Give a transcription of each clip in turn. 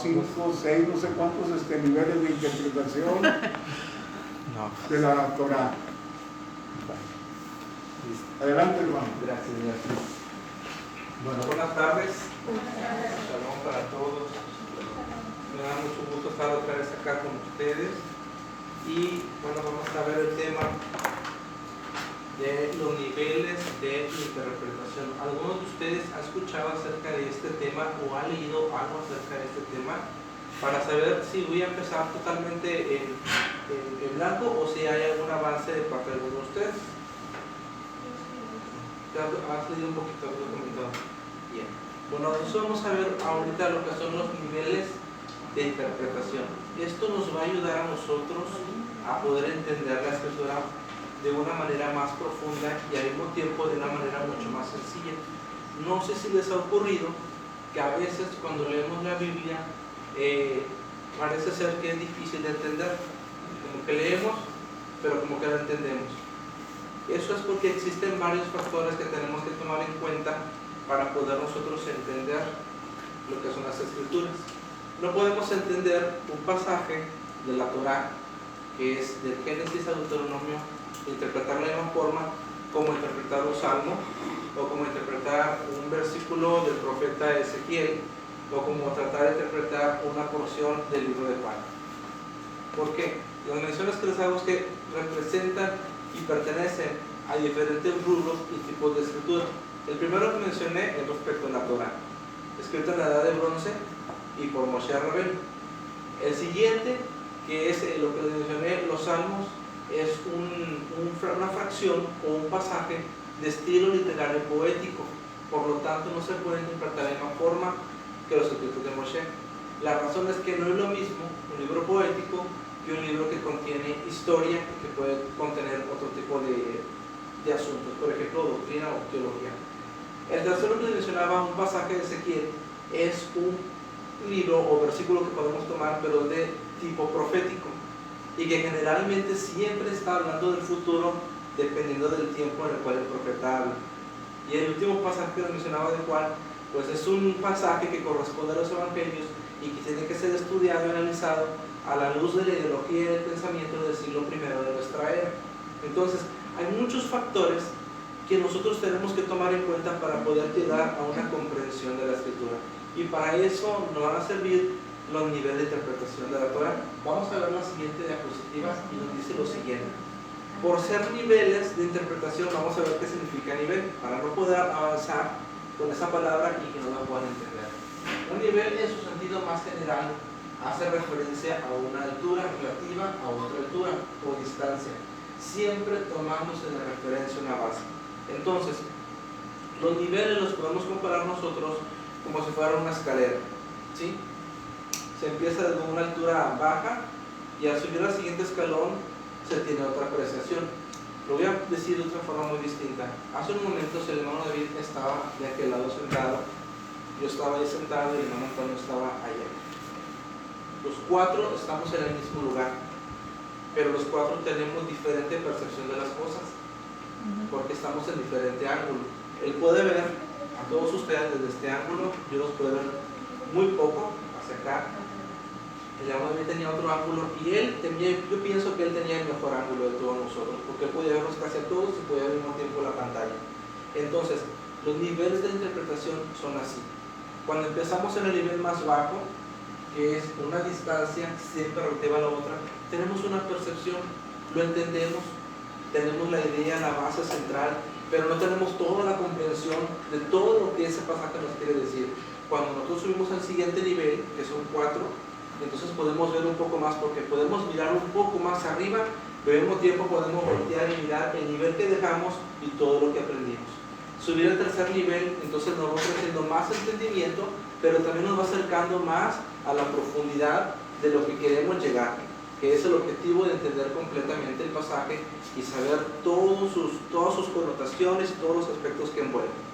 5, 6, no sé cuántos niveles de interpretación de la Torah. Adelante, hermano. Gracias. Bueno, buenas tardes. Shalom para todos. Me da mucho gusto estar otra vez acá con ustedes. Y bueno, vamos a ver el tema de los niveles de interpretación. ¿Alguno de ustedes ha escuchado acerca de este tema o ha leído algo acerca de este tema? Para saber si voy a empezar totalmente en blanco o si hay algún avance de parte de alguno de ustedes. ¿Has leído un poquito? ¿Has comentado? Bien. Bueno, entonces vamos a ver ahorita lo que son los niveles de interpretación. Esto nos va a ayudar a nosotros a poder entender la escritura de una manera más profunda y al mismo tiempo de una manera mucho más sencilla. No sé si les ha ocurrido que a veces cuando leemos la Biblia parece ser que es difícil de entender, como que leemos pero como que no entendemos. Eso es porque existen varios factores que tenemos que tomar en cuenta para poder nosotros entender lo que son las escrituras. No podemos entender un pasaje de la Torah que es del Génesis a Deuteronomio, interpretarlo de la misma forma como interpretar un salmo o como interpretar un versículo del profeta Ezequiel o como tratar de interpretar una porción del libro de Juan. ¿Por qué? Las menciones que les hago es que representan y pertenecen a diferentes rubros y tipos de escritura. El primero que mencioné es respecto a la Torah, escrita en la edad de bronce y por Moshe Rabbeinu. El siguiente, que es lo que les mencioné, los salmos, es una fracción o un pasaje de estilo literario poético, por lo tanto no se puede interpretar de la misma forma que los escritos de Moshe. La razón es que no es lo mismo un libro poético que un libro que contiene historia y que puede contener otro tipo de asuntos, por ejemplo doctrina o teología. El tercero que les mencionaba, un pasaje de Ezequiel, es un libro o versículo que podemos tomar pero de tipo profético y que generalmente siempre está hablando del futuro dependiendo del tiempo en el cual el profeta habla. Y el último pasaje que les mencionaba de Juan, pues es un pasaje que corresponde a los evangelios y que tiene que ser estudiado y analizado a la luz de la ideología y del pensamiento del siglo I de nuestra era. Entonces, hay muchos factores que nosotros tenemos que tomar en cuenta para poder llegar a una comprensión de la escritura. Y para eso nos van a servir los niveles de interpretación de la Torah. Vamos a ver la siguiente diapositiva y nos dice lo siguiente. Por ser niveles de interpretación, vamos a ver qué significa nivel, para no poder avanzar con esa palabra y que no la puedan entender. Un nivel en su sentido más general hace referencia a una altura relativa a otra altura o distancia. Siempre tomamos en referencia una base. Entonces, los niveles los podemos comparar nosotros como si fuera una escalera, ¿sí? Se empieza desde una altura baja y al subir al siguiente escalón se tiene otra apreciación. Lo voy a decir de otra forma muy distinta. Hace un momento el hermano David estaba de aquel lado sentado, yo estaba ahí sentado y el hermano Antonio estaba allá. Los cuatro estamos en el mismo lugar, pero los cuatro tenemos diferente percepción de las cosas porque estamos en diferente ángulo. Él puede ver a todos ustedes desde este ángulo, yo los puedo ver muy poco hacia acá. El hermano David tenía otro ángulo y yo pienso que él tenía el mejor ángulo de todos nosotros porque él podía verlos casi a todos y podía ver al mismo tiempo la pantalla. Entonces, los niveles de interpretación son así. Cuando empezamos en el nivel más bajo, que es una distancia siempre relativa a la otra, tenemos una percepción, lo entendemos, tenemos la idea, la base central, pero no tenemos toda la comprensión de todo lo que ese pasaje nos quiere decir. Cuando nosotros subimos al siguiente nivel, que son 4, entonces podemos ver un poco más porque podemos mirar un poco más arriba, pero al mismo tiempo podemos voltear y mirar el nivel que dejamos y todo lo que aprendimos. Subir al tercer nivel, entonces nos va ofreciendo más entendimiento, pero también nos va acercando más a la profundidad de lo que queremos llegar, que es el objetivo de entender completamente el pasaje y saber todas sus connotaciones y todos los aspectos que envuelven.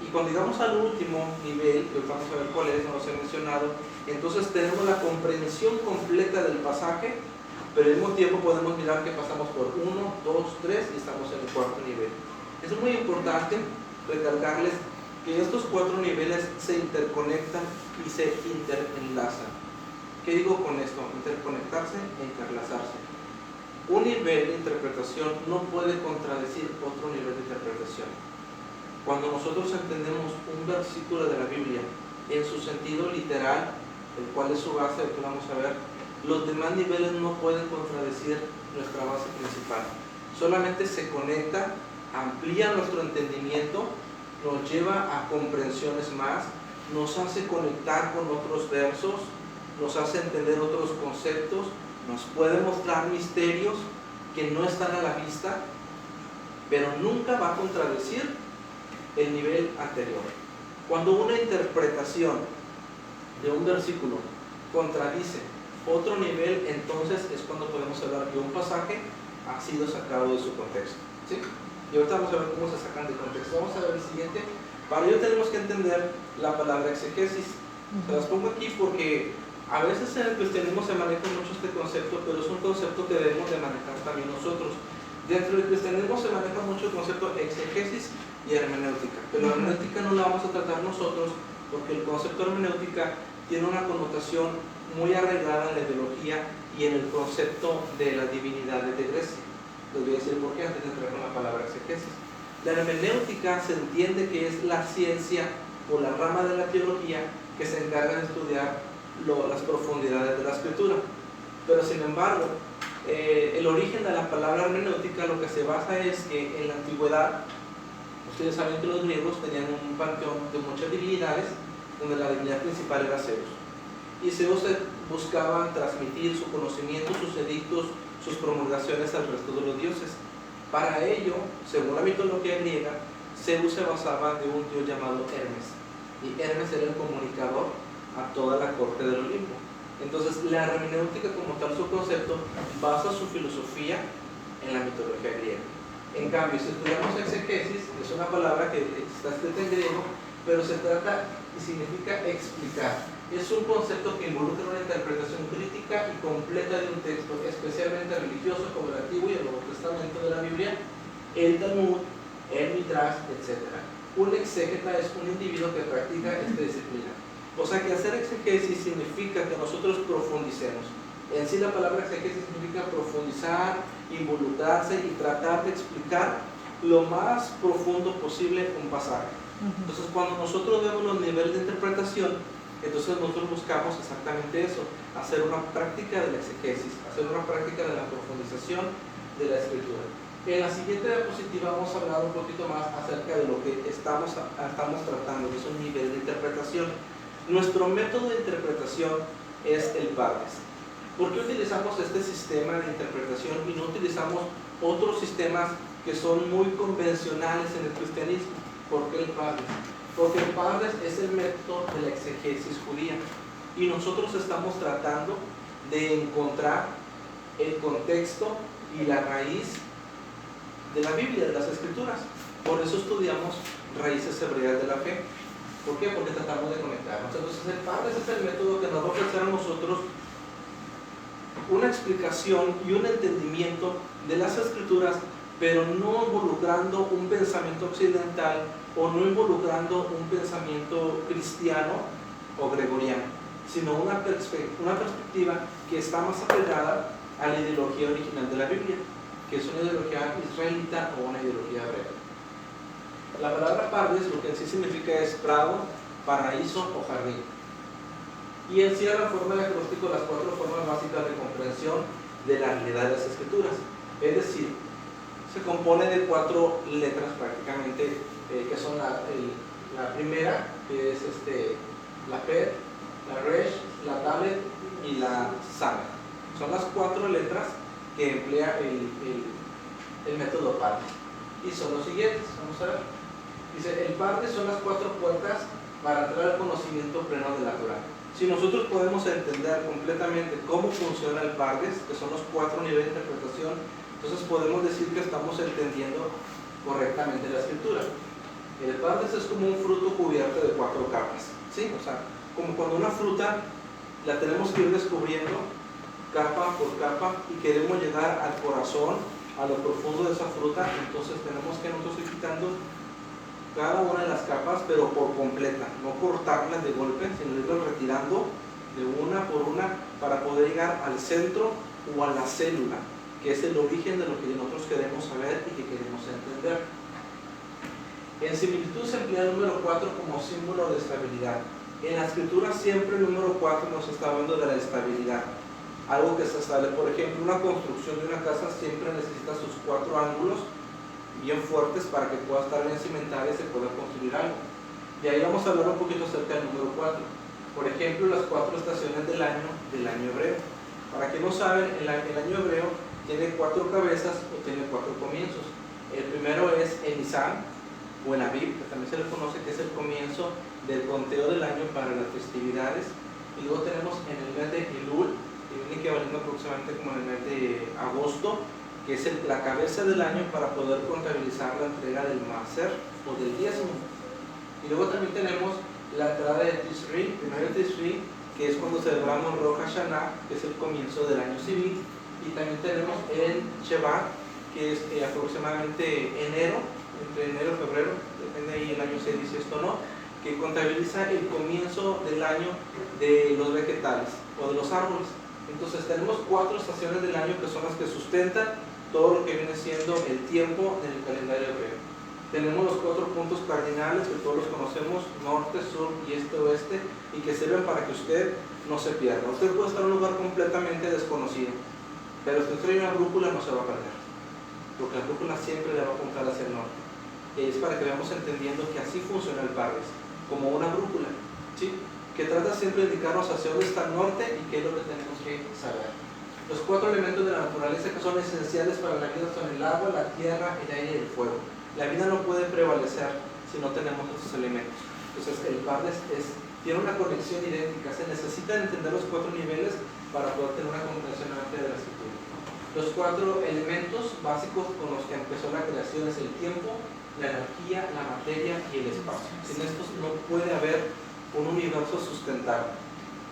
Y cuando llegamos al último nivel, que vamos a ver cuál es, no los he mencionado, entonces tenemos la comprensión completa del pasaje, pero al mismo tiempo podemos mirar que pasamos por 1, 2, 3 y estamos en el cuarto nivel. Es muy importante recalcarles que estos 4 niveles se interconectan y se interenlazan. ¿Qué digo con esto? Interconectarse e interlazarse. Un nivel de interpretación no puede contradecir otro nivel de interpretación. Cuando nosotros entendemos un versículo de la Biblia en su sentido literal, el cual es su base, que vamos a ver, los demás niveles no pueden contradecir nuestra base principal. Solamente se conecta, amplía nuestro entendimiento, nos lleva a comprensiones más, nos hace conectar con otros versos, nos hace entender otros conceptos, nos puede mostrar misterios que no están a la vista, pero nunca va a contradecir el nivel anterior. Cuando una interpretación de un versículo contradice otro nivel, entonces es cuando podemos hablar que un pasaje ha sido sacado de su contexto, ¿sí? Y ahorita vamos a ver cómo se sacan de contexto. Vamos a ver el siguiente. Para ello tenemos que entender la palabra exegesis. Se las pongo aquí porque a veces en el cristianismo se maneja mucho este concepto, pero es un concepto que debemos de manejar también nosotros. Dentro del cristianismo se maneja mucho el concepto exegesis y hermenéutica, pero la hermenéutica no la vamos a tratar nosotros porque el concepto hermenéutica tiene una connotación muy arraigada en la ideología y en el concepto de la divinidad de Grecia. Les voy a decir por qué antes de entrar con la palabra exegesis. La hermenéutica se entiende que es la ciencia o la rama de la teología que se encarga de estudiar las profundidades de la escritura. Pero sin embargo, el origen de la palabra hermenéutica lo que se basa es que en la antigüedad, ustedes saben que los griegos tenían un panteón de muchas divinidades, donde la divinidad principal era Zeus. Y Zeus buscaba transmitir su conocimiento, sus edictos, sus promulgaciones al resto de los dioses. Para ello, según la mitología griega, Zeus se basaba de un dios llamado Hermes. Y Hermes era el comunicador a toda la corte del Olimpo. Entonces, la hermenéutica como tal, su concepto, basa su filosofía en la mitología griega. En cambio, si estudiamos exegesis, es una palabra que está escrita en griego, pero se trata y significa explicar. Es un concepto que involucra una interpretación crítica y completa de un texto, especialmente religioso como el Antiguo y el Nuevo Testamento de la Biblia, el Talmud, el Midrash, etc. Un exégeta es un individuo que practica esta disciplina. O sea que hacer exegesis significa que nosotros profundicemos. En sí la palabra exegesis significa profundizar, involucrarse y tratar de explicar lo más profundo posible un pasaje. Entonces cuando nosotros vemos los niveles de interpretación, entonces nosotros buscamos exactamente eso, hacer una práctica de la exegesis, hacer una práctica de la profundización de la escritura. En la siguiente diapositiva vamos a hablar un poquito más acerca de lo que estamos tratando, que es un nivel de interpretación. Nuestro método de interpretación es el Pardes. ¿Por qué utilizamos este sistema de interpretación y no utilizamos otros sistemas que son muy convencionales en el cristianismo? ¿Por qué el Pardes? Porque el Pardes es el método de la exegesis judía y nosotros estamos tratando de encontrar el contexto y la raíz de la Biblia, de las Escrituras. Por eso estudiamos raíces hebreas de la fe. ¿Por qué? Porque tratamos de conectarnos. Entonces el Pardes es el método que nos va a ofrecer a nosotros una explicación y un entendimiento de las Escrituras, pero no involucrando un pensamiento occidental o no involucrando un pensamiento cristiano o gregoriano, sino una perspectiva que está más apegada a la ideología original de la Biblia, que es una ideología israelita o una ideología hebrea. La palabra Pardes lo que en sí significa es prado, paraíso o jardín. Y en sí la forma de acróstico las cuatro formas básicas de comprensión de la realidad de las Escrituras. Es decir, se compone de cuatro letras prácticamente, que son la primera, que es la Pet, la Resh, la Dalet y la Samet. Son las cuatro letras que emplea el método Pardes. Y son los siguientes, vamos a ver. Dice, el Pardes son las cuatro puertas para entrar al conocimiento pleno de la Torah. Si nosotros podemos entender completamente cómo funciona el Pardes, que son los cuatro niveles de interpretación, entonces podemos decir que estamos entendiendo correctamente la escritura. El Pardes es como un fruto cubierto de cuatro capas, ¿sí? O sea, como cuando una fruta la tenemos que ir descubriendo capa por capa y queremos llegar al corazón, a lo profundo de esa fruta, entonces tenemos que nosotros ir quitando cada una de las capas, pero por completa, no cortarlas de golpe, sino irlas retirando de una por una para poder llegar al centro o a la célula, que es el origen de lo que nosotros queremos saber y que queremos entender. En similitud se emplea el número 4 como símbolo de estabilidad. En la escritura siempre el número 4 nos está hablando de la estabilidad, algo que se sale. Por ejemplo, una construcción de una casa siempre necesita sus 4 ángulos bien fuertes para que pueda estar bien cimentada y se pueda construir algo. Y ahí vamos a hablar un poquito acerca del número 4. Por ejemplo, las 4 estaciones del año hebreo. Para quien no saben, el año hebreo tiene 4 cabezas o tiene 4 comienzos. El primero es en Nisan o en Aviv, que también se le conoce, que es el comienzo del conteo del año para las festividades. Y luego tenemos en el mes de Elul, que viene equivaliendo aproximadamente como en el mes de agosto, que es la cabeza del año para poder contabilizar la entrega del Maaser o del diezmo. Y luego también tenemos la entrada de Tishrei, primero de Tishrei, que es cuando celebramos Rosh Hashanah, que es el comienzo del año civil. Y también tenemos el Shevat, que es aproximadamente enero, entre enero y febrero, depende ahí el año se dice esto o no, que contabiliza el comienzo del año de los vegetales o de los árboles. Entonces tenemos 4 estaciones del año que son las que sustentan todo lo que viene siendo el tiempo en el calendario hebreo. Tenemos los 4 puntos cardinales que todos los conocemos, norte, sur y este, oeste, y que sirven para que usted no se pierda. Usted puede estar en un lugar completamente desconocido, pero si usted trae una brújula no se va a perder, porque la brújula siempre le va a apuntar hacia el norte. Y es para que vayamos entendiendo que así funciona el Pardes, como una brújula, ¿sí? Que trata siempre de indicarnos hacia dónde está el norte y qué es lo que tenemos que saber. Los 4 elementos de la naturaleza que son esenciales para la vida son el agua, la tierra, el aire y el fuego. La vida no puede prevalecer si no tenemos estos elementos. Entonces el Pardes tiene una conexión idéntica. Se necesitan entender los 4 niveles para poder tener una comprensión amplia de la escritura. Los 4 elementos básicos con los que empezó la creación es el tiempo, la energía, la materia y el espacio. Sin estos no puede haber un universo sustentable.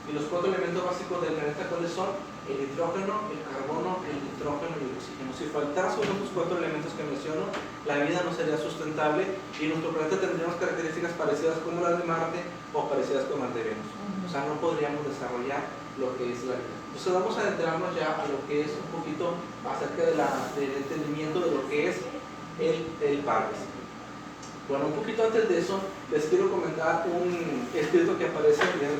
Y los 4 elementos básicos del planeta, ¿cuáles son? El hidrógeno, el carbono, el nitrógeno y el oxígeno. Si faltasen estos 4 elementos que menciono, la vida no sería sustentable y nuestro planeta tendría unas características parecidas como las de Marte o parecidas como las de Venus. O sea, no podríamos desarrollar lo que es la vida. Entonces vamos a adentrarnos ya a lo que es un poquito acerca del entendimiento de lo que es el Pardes. Bueno, un poquito antes de eso, les quiero comentar un escrito que aparece en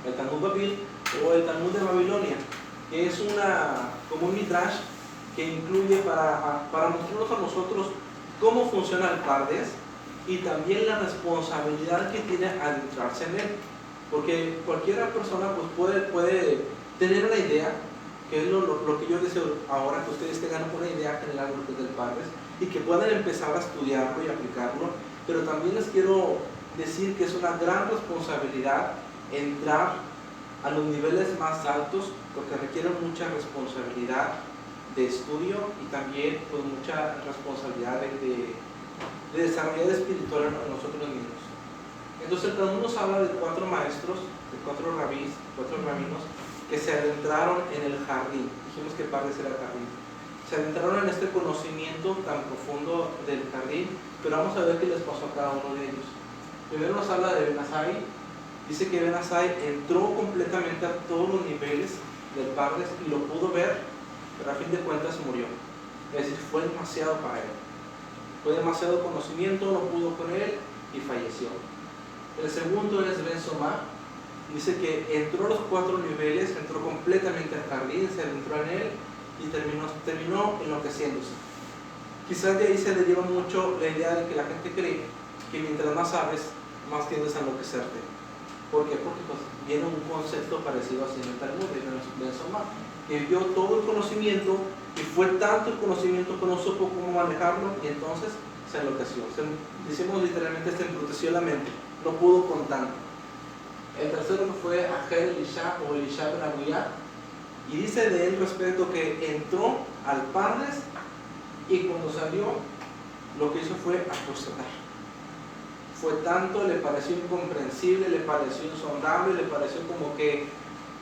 el Talmud Babil o el Talmud de Babilonia, que es como un midrash que incluye para mostrarnos a nosotros cómo funciona el Pardes y también la responsabilidad que tiene adentrarse en él. Porque cualquier persona pues, puede tener una idea, que es lo que yo deseo ahora, que ustedes tengan una idea general de lo que es del Pardes y que puedan empezar a estudiarlo y aplicarlo, pero también les quiero decir que es una gran responsabilidad entrar a los niveles más altos, porque requiere mucha responsabilidad de estudio y también pues, mucha responsabilidad de desarrollar espiritual en nosotros mismos. Entonces el Talmud nos habla de 4 maestros, de 4 rabís, 4 rabinos que se adentraron en el jardín. Dijimos que Pardes era el jardín. Se adentraron en este conocimiento tan profundo del jardín, pero vamos a ver qué les pasó a cada uno de ellos. Primero nos habla de Ben Azai. Dice que Ben Azai entró completamente a todos los niveles del Pardes y lo pudo ver, pero a fin de cuentas murió. Es decir, fue demasiado para él. Fue demasiado conocimiento, no pudo con él y falleció. El segundo es Ben Somá. Dice que entró a los 4 niveles, entró completamente al jardín, se adentró en él y terminó enloqueciéndose. Quizás de ahí se le lleva mucho la idea de que la gente cree que mientras más sabes, más tiendes a enloquecerte. ¿Por qué? Porque pues, viene un concepto parecido así en el Talmud de Ben Somá, que vio todo el conocimiento y fue tanto el conocimiento que no supo cómo manejarlo y entonces se enloqueció. Decimos literalmente, se embruteció la mente, no pudo con tanto. El tercero que fue Ajer Elisha o Elisha Ben Abuyá, y dice de él respecto que entró al Pardes y cuando salió lo que hizo fue apostatar. Fue tanto, le pareció incomprensible, le pareció insondable, le pareció como que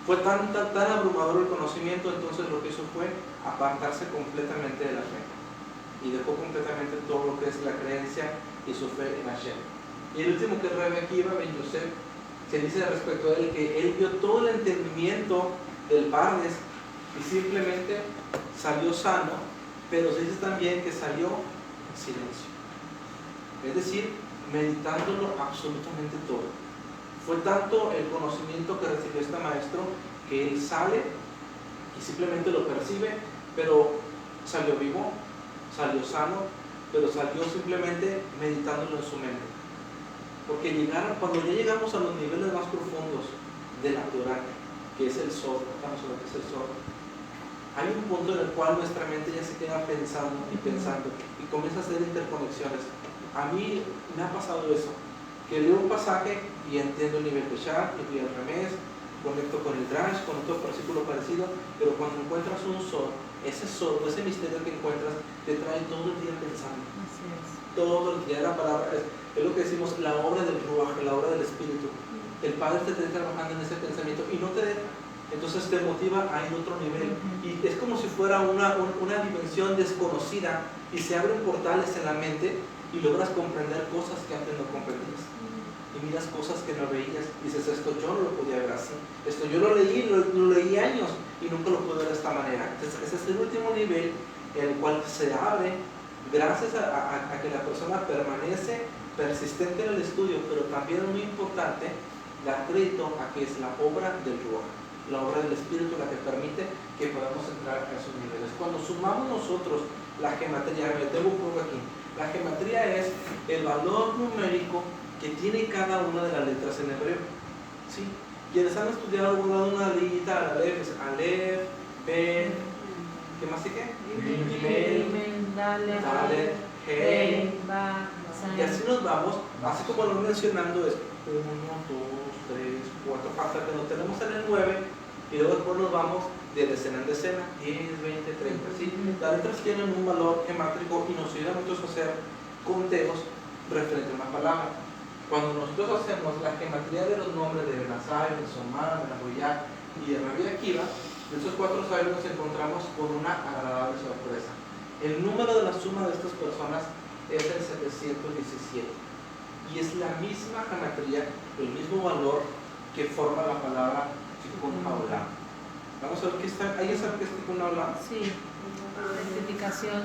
fue tan abrumador el conocimiento, entonces lo que hizo fue apartarse completamente de la fe y dejó completamente todo lo que es la creencia y su fe en Hashem. Y el último que es Rebbe Akiva Ben Yosef, se dice respecto a él que él vio todo el entendimiento del Pardes y simplemente salió sano, pero se dice también que salió en silencio. Es decir, meditándolo absolutamente todo. Fue tanto el conocimiento que recibió este maestro que él sale y simplemente lo percibe, pero salió vivo, salió sano, pero salió simplemente meditándolo en su mente. Porque cuando ya llegamos a los niveles más profundos de la Torah, que es el Sod, hay un punto en el cual nuestra mente ya se queda pensando y comienza a hacer interconexiones. A mí me ha pasado eso, que leo un pasaje y entiendo el nivel de Shah, y voy al Remez, conecto con el Drash, con otro versículo parecido, pero cuando encuentras un Sod, ese misterio que encuentras, te trae todo el día pensando. Así es. Todo el día la palabra es lo que decimos, la obra del Ruach, la obra del Espíritu. El Padre te deja trabajando en ese pensamiento y no te deja. Entonces te motiva a ir a otro nivel. Y es como si fuera una dimensión desconocida y se abren portales en la mente y logras comprender cosas que antes no comprendías. Y miras cosas que no veías. Dices, esto yo no lo podía ver así. Esto yo lo leí años y nunca lo pude ver de esta manera. Entonces ese es el último nivel en el cual se abre gracias a que la persona permanece persistente en el estudio, pero también muy importante, da crédito a que es la obra del Ruach, la obra del Espíritu la que permite que podamos entrar a esos niveles. Cuando sumamos nosotros la gematría, me tengo un poco aquí, la gematría es el valor numérico que tiene cada una de las letras en hebreo. ¿Sí? Quienes han estudiado una leyita, Aleph, es Aleph, Ben, ¿qué más sigue? Gimel, Dalet, Hey, y así nos vamos, así como lo mencionando es 1, 2, 3, 4, hasta que nos tenemos en el 9 y luego después nos vamos de decena en decena, 10, 20, 30, ¿sí? Las letras tienen un valor gemátrico y nos ayuda mucho a hacer conteos referente a una palabra. Cuando nosotros hacemos la gematría de los nombres de Benazai, Bensomá, Benaboyá y de Rabbi Akiva, de esos 4 sabios nos encontramos con una agradable sorpresa. El número de la suma de estas personas es el 717 y es la misma gematría, el mismo valor que forma la palabra Tikkun Haolam. Vamos a ver qué está. ¿Alguien sabe qué es Tikkun Haolam? Sí, la rectificación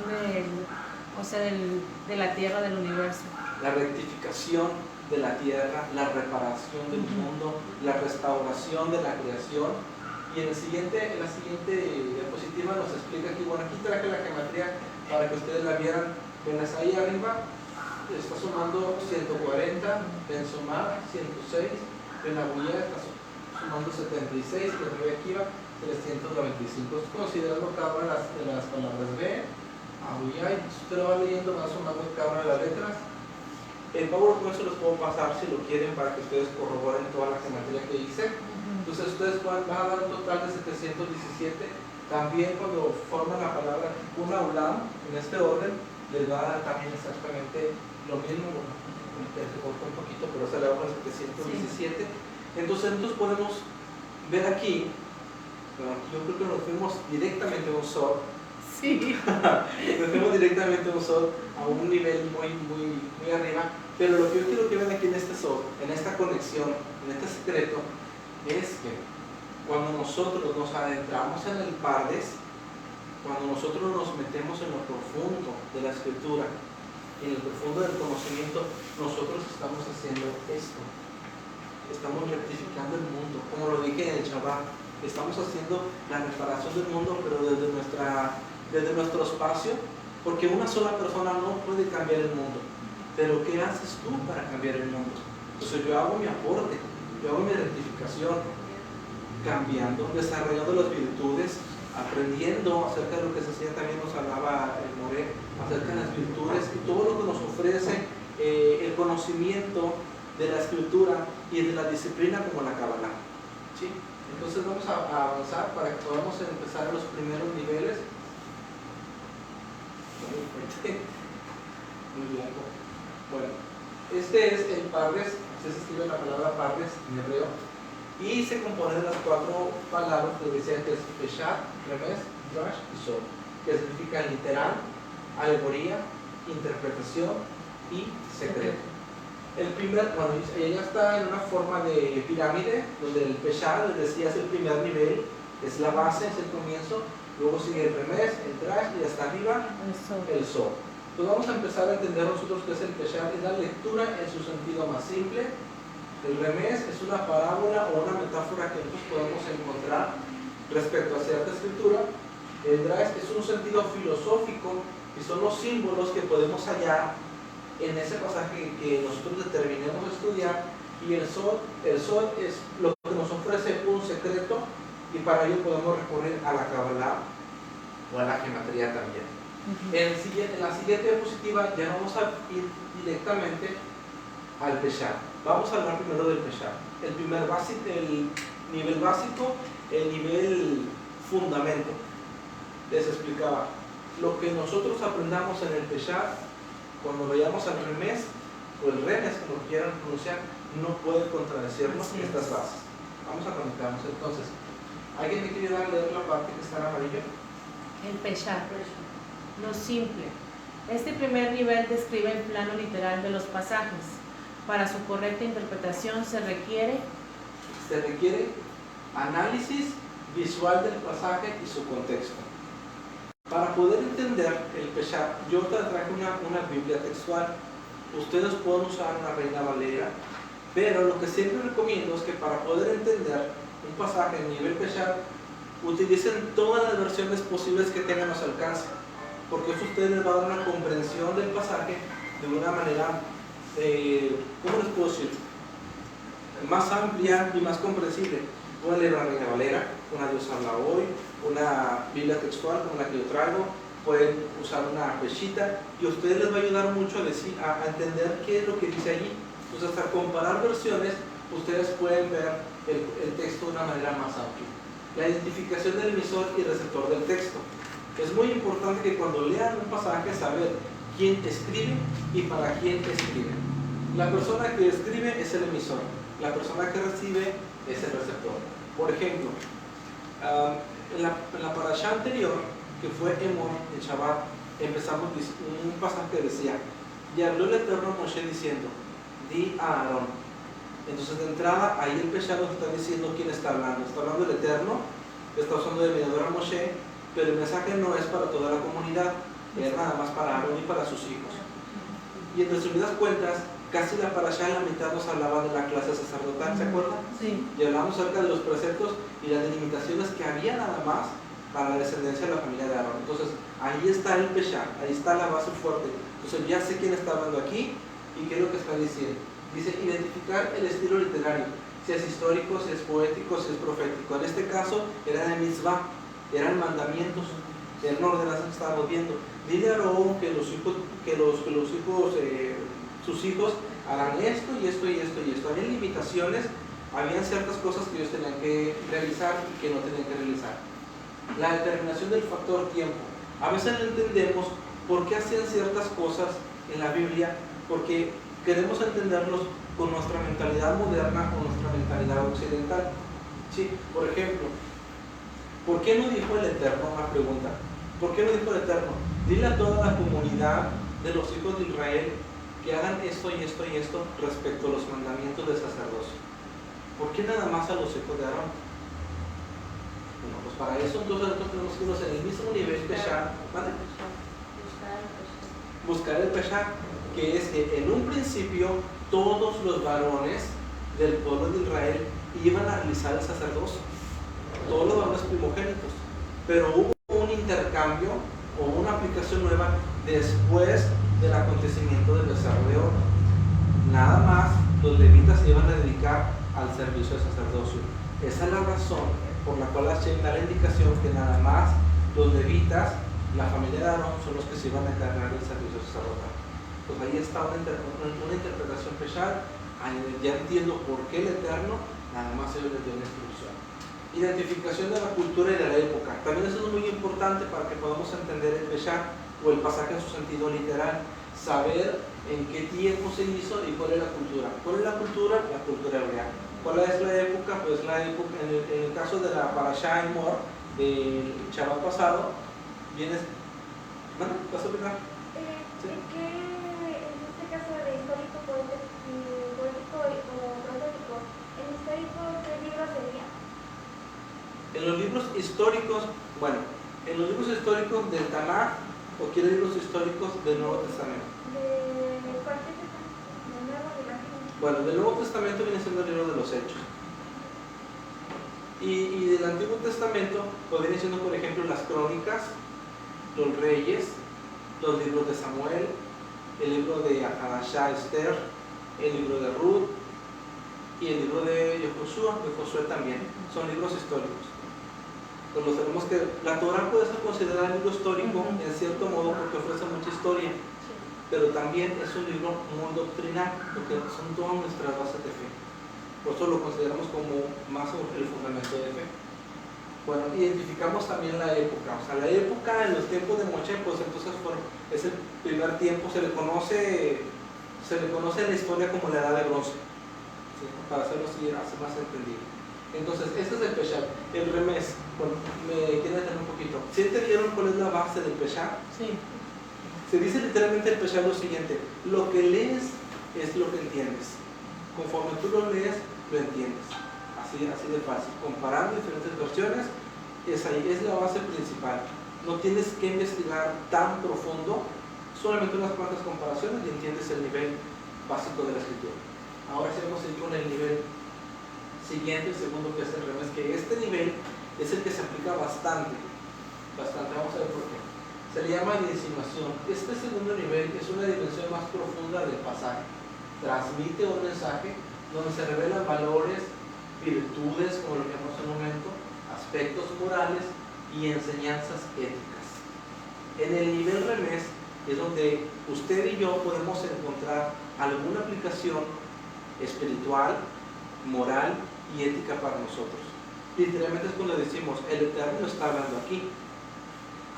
de la tierra, del universo. La rectificación de la tierra, la reparación del mundo, la restauración de la creación. Y en la siguiente diapositiva nos explica aquí, bueno, aquí traje la gematría para que ustedes la vieran. Venas ahí arriba, está sumando 140, Bensomá 106, Benaboyá está sumando 76, y Rabbi Akiva 395. Considerando cada una de las palabras B, Aboyá, y si usted lo va leyendo, va sumando cada una de las letras. El PowerPoint se los puedo pasar si lo quieren para que ustedes corroboren toda la gematría que hice. Entonces ustedes van a dar un total de 717. También cuando forman la palabra Tikkun Haolam en este orden, les va a dar también exactamente lo mismo. Se cortó un poquito, pero se le va a poner 717. Entonces nosotros podemos ver aquí, bueno, yo creo que nos fuimos directamente a un Sod. Sí. Nos fuimos directamente a un Sod, a un nivel muy arriba. Pero lo que yo quiero que vean aquí en este Sod, en esta conexión, en este secreto, es que cuando nosotros nos adentramos en el Pardes, cuando nosotros nos metemos en lo profundo de la escritura, en el profundo del conocimiento, nosotros estamos haciendo esto. Estamos rectificando el mundo, como lo dije en el Shabbat. Estamos haciendo la reparación del mundo, pero desde nuestro espacio, porque una sola persona no puede cambiar el mundo. Pero ¿qué haces tú para cambiar el mundo? Entonces yo hago mi aporte, yo hago mi rectificación, cambiando, desarrollando las virtudes, aprendiendo acerca de lo que Cecilia también nos hablaba el More, acerca de las virtudes y todo lo que nos ofrece el conocimiento de la escritura y de la disciplina como la Kabbalah. ¿Sí? Entonces vamos a avanzar para que podamos empezar los primeros niveles. Muy bien. Bueno, este es el Pardes, se escribe la palabra Pardes en hebreo. Y se compone de las 4 palabras que decían que es Peshat, Remez, Drash y Sod, que significan literal, alegoría, interpretación y secreto. Bueno, ella está en una forma de pirámide, donde el Peshat, les decía, es el primer nivel, es la base, es el comienzo, luego sigue el Remés, el Drash y hasta arriba el Sod. Pues vamos a empezar a entender nosotros qué es el Peshat, es la lectura en su sentido más simple. El Remés es una parábola o una metáfora que nosotros podemos encontrar respecto a cierta escritura. El Drash es un sentido filosófico y son los símbolos que podemos hallar en ese pasaje que nosotros determinemos estudiar, y el Sod es lo que nos ofrece un secreto, y para ello podemos recurrir a la Kabbalah o a la gematría también. En la siguiente diapositiva ya vamos a ir directamente al Peshat. Vamos a hablar primero del Peshat. El nivel básico, el nivel fundamento. Les explicaba, lo que nosotros aprendamos en el Peshat, cuando veamos al Remés o el Remes, como quieran pronunciar, no puede contradecirnos estas bases. Vamos a conectarnos entonces. ¿Alguien me quiere leer la parte que está en amarillo? El Peshat, lo simple. Este primer nivel describe el plano literal de los pasajes. Para su correcta interpretación se requiere análisis visual del pasaje y su contexto. Para poder entender el Peshat, yo te traje una Biblia textual. Ustedes pueden usar una Reina Valera, pero lo que siempre recomiendo es que para poder entender un pasaje en nivel Peshat, utilicen todas las versiones posibles que tengan a su alcance, porque eso a ustedes les va a dar una comprensión del pasaje de una manera, ¿cómo les puedo decir?, más amplia y más comprensible. Pueden leer una Reina Valera, una Dios habla hoy, una Biblia textual como la que yo traigo, pueden usar una Peshitta, y a ustedes les va a ayudar mucho a entender qué es lo que dice allí. Entonces, hasta comparar versiones, ustedes pueden ver el texto de una manera más amplia. La identificación del emisor y receptor del texto. Es muy importante que cuando lean un pasaje, saber quién escribe y para quién escribe. La persona que escribe es el emisor, la persona que recibe es el receptor. Por ejemplo, en la parashá anterior, que fue Emor, en Shabbat, empezamos un pasaje que decía: y habló el Eterno a Moshe diciendo, di a Aarón. Entonces, de entrada, ahí el Peshat nos está diciendo quién está hablando. Está hablando el Eterno, está usando de mediador a Moshe, pero el mensaje no es para toda la comunidad, es nada más para Aarón y para sus hijos. Y en resumidas cuentas, casi la parashá en la mitad nos hablaba de la clase sacerdotal, ¿se acuerdan? Sí. Y hablamos acerca de los preceptos y las delimitaciones que había nada más para la descendencia de la familia de Aarón. Entonces, ahí está el Peshat, ahí está la base fuerte. Entonces, ya sé quién está hablando aquí y qué es lo que está diciendo. Dice, identificar el estilo literario, si es histórico, si es poético, si es profético. En este caso, era de mitzvah, eran mandamientos, eran ordenanzas que estábamos viendo. Dile a Aarón que sus hijos harán esto y esto y esto y esto. Había limitaciones, habían ciertas cosas que ellos tenían que realizar y que no tenían que realizar. La determinación del factor tiempo. A veces no entendemos por qué hacían ciertas cosas en la Biblia, porque queremos entenderlos con nuestra mentalidad moderna o nuestra mentalidad occidental. ¿Sí? Por ejemplo, ¿por qué no dijo el Eterno? Una pregunta. ¿Por qué no dijo el Eterno? Dile a toda la comunidad de los hijos de Israel que hagan esto y esto y esto respecto a los mandamientos del sacerdocio. ¿Por qué nada más a los hijos de Aarón? Bueno, pues para eso entonces nosotros tenemos que irnos en el mismo nivel Peshat, ¿vale? Buscar el Peshat, que es que en un principio todos los varones del pueblo de Israel iban a realizar el sacerdocio, todos los varones primogénitos, pero hubo un intercambio o una aplicación nueva después del acontecimiento del becerro de oro. Nada más los levitas se iban a dedicar al servicio del sacerdocio. Esa es la razón por la cual Hashem da la indicación que nada más los levitas, la familia de Aarón, son los que se iban a encargar del servicio sacerdotal. Pues ahí está una interpretación Peshat. Ya entiendo por qué el Eterno nada más ellos les dio una instrucción. Identificación de la cultura y de la época. También eso es muy importante para que podamos entender el Peshat o el pasaje en su sentido literal. Saber en qué tiempo se hizo y cuál es la cultura. ¿Cuál es la cultura? La cultura hebrea. ¿Cuál es la época? Pues la época, en el caso de la Parashá Emor del Shabbat pasado, vienes. ¿Vas a opinar? ¿Sí? ¿Qué en este caso de histórico poético político o profético. ¿En histórico qué libro sería? En los libros históricos, bueno, en los libros históricos del Tanaj, o quiere libros históricos del Nuevo Testamento. ¿De cuál testamento? ¿Del Nuevo o del Antiguo? Bueno, del Nuevo Testamento viene siendo el libro de los Hechos. Y del Antiguo Testamento, pues viene siendo, por ejemplo, las Crónicas, los Reyes, los libros de Samuel, el libro de Hadashah Esther, el libro de Ruth y el libro de Josué también. Son libros históricos. Pues lo sabemos que la Torah puede ser considerada un libro histórico en cierto modo porque ofrece mucha historia, pero también es un libro muy doctrinal, porque son todas nuestras bases de fe. Por eso lo consideramos como más el fundamento de fe. Bueno, identificamos también la época, o sea, la época en los tiempos de Moshe, pues entonces es el primer tiempo, se le conoce en la historia como la edad de bronce, ¿sí? Para hacerlo así, hacer más entendido. Entonces, este es el Peshat, el Remés. Bueno, me quiero detener un poquito. ¿Sí entendieron cuál es la base del Peshat? Sí. Se dice literalmente el Peshat lo siguiente: lo que lees es lo que entiendes. Conforme tú lo lees, lo entiendes. Así de fácil. Comparando diferentes versiones, es la base principal. No tienes que investigar tan profundo, solamente unas cuantas comparaciones y entiendes el nivel básico de la escritura. Ahora sí vamos a ir con el nivel siguiente, el segundo, que es el Remés, que este nivel es el que se aplica bastante. Vamos a ver por qué. Se le llama insinuación. Este segundo nivel es una dimensión más profunda del pasaje. Transmite un mensaje donde se revelan valores, virtudes, como lo llamamos en un momento, aspectos morales y enseñanzas éticas. En el nivel Remés es donde usted y yo podemos encontrar alguna aplicación espiritual, moral y ética para nosotros. Literalmente es cuando decimos, el Eterno está hablando aquí.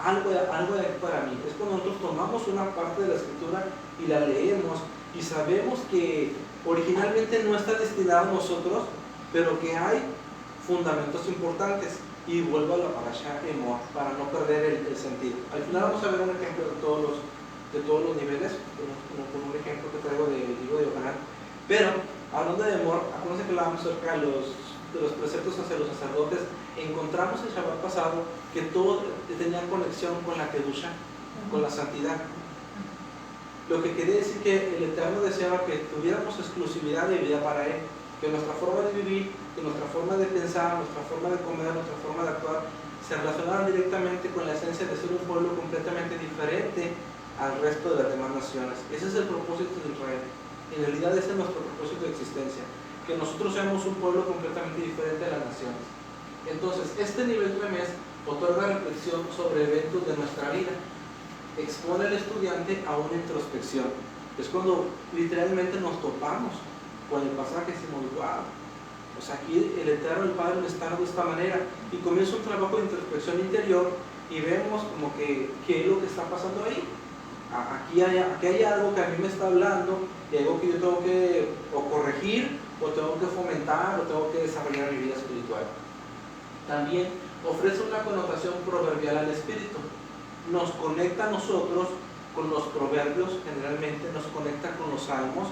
Algo de aquí para mí. Es cuando nosotros tomamos una parte de la escritura y la leemos y sabemos que originalmente no está destinado a nosotros, pero que hay fundamentos importantes. Y vuelvo a la Parashá Emor para no perder el sentido. Al final vamos a ver un ejemplo de todos los niveles, con un ejemplo que traigo del libro de Yohanan. Pero hablando de Emor, acuérdense que hablábamos acerca de los preceptos hacia los sacerdotes. Encontramos el Shabbat pasado que todo tenía conexión con la Kedusha, con la santidad. Lo que quería decir que el Eterno deseaba que tuviéramos exclusividad de vida para Él, que nuestra forma de vivir, que nuestra forma de pensar, nuestra forma de comer, nuestra forma de actuar se relacionaran directamente con la esencia de ser un pueblo completamente diferente al resto de las demás naciones. Ese es el propósito de Israel. En realidad ese es nuestro propósito de existencia, que nosotros seamos un pueblo completamente diferente a las naciones. Entonces, este nivel Remés otorga reflexión sobre eventos de nuestra vida, expone al estudiante a una introspección. Es cuando literalmente nos topamos con el pasaje y decimos, wow, o sea, aquí el Eterno, el Padre, me está dando de esta manera, y comienza un trabajo de introspección interior y vemos como que qué es lo que está pasando ahí. Aquí hay algo que a mí me está hablando y algo que yo tengo que o corregir, o tengo que fomentar, o tengo que desarrollar mi vida espiritual. También ofrece una connotación proverbial al espíritu. Nos conecta a nosotros con los proverbios, generalmente nos conecta con los salmos,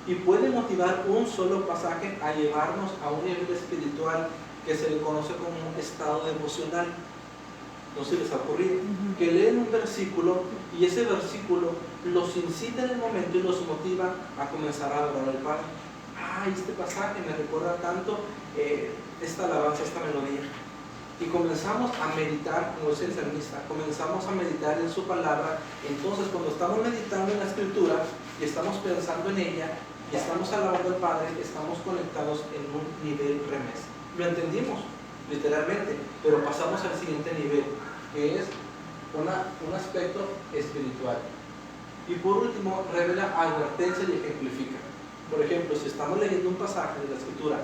y puede motivar un solo pasaje a llevarnos a un nivel espiritual que se le conoce como un estado devocional. No se les ha ocurrido que leen un versículo y ese versículo los incita en el momento y los motiva a comenzar a adorar al Padre. Este pasaje me recuerda tanto esta alabanza, esta melodía. Y comenzamos a meditar, como dice el salmista, comenzamos a meditar en su palabra. Entonces, cuando estamos meditando en la escritura y estamos pensando en ella y estamos alabando al Padre, estamos conectados en un nivel Remés. Lo entendimos, literalmente, pero pasamos al siguiente nivel, que es un aspecto espiritual. Y por último, revela advertencia y ejemplifica. Por ejemplo, si estamos leyendo un pasaje de la escritura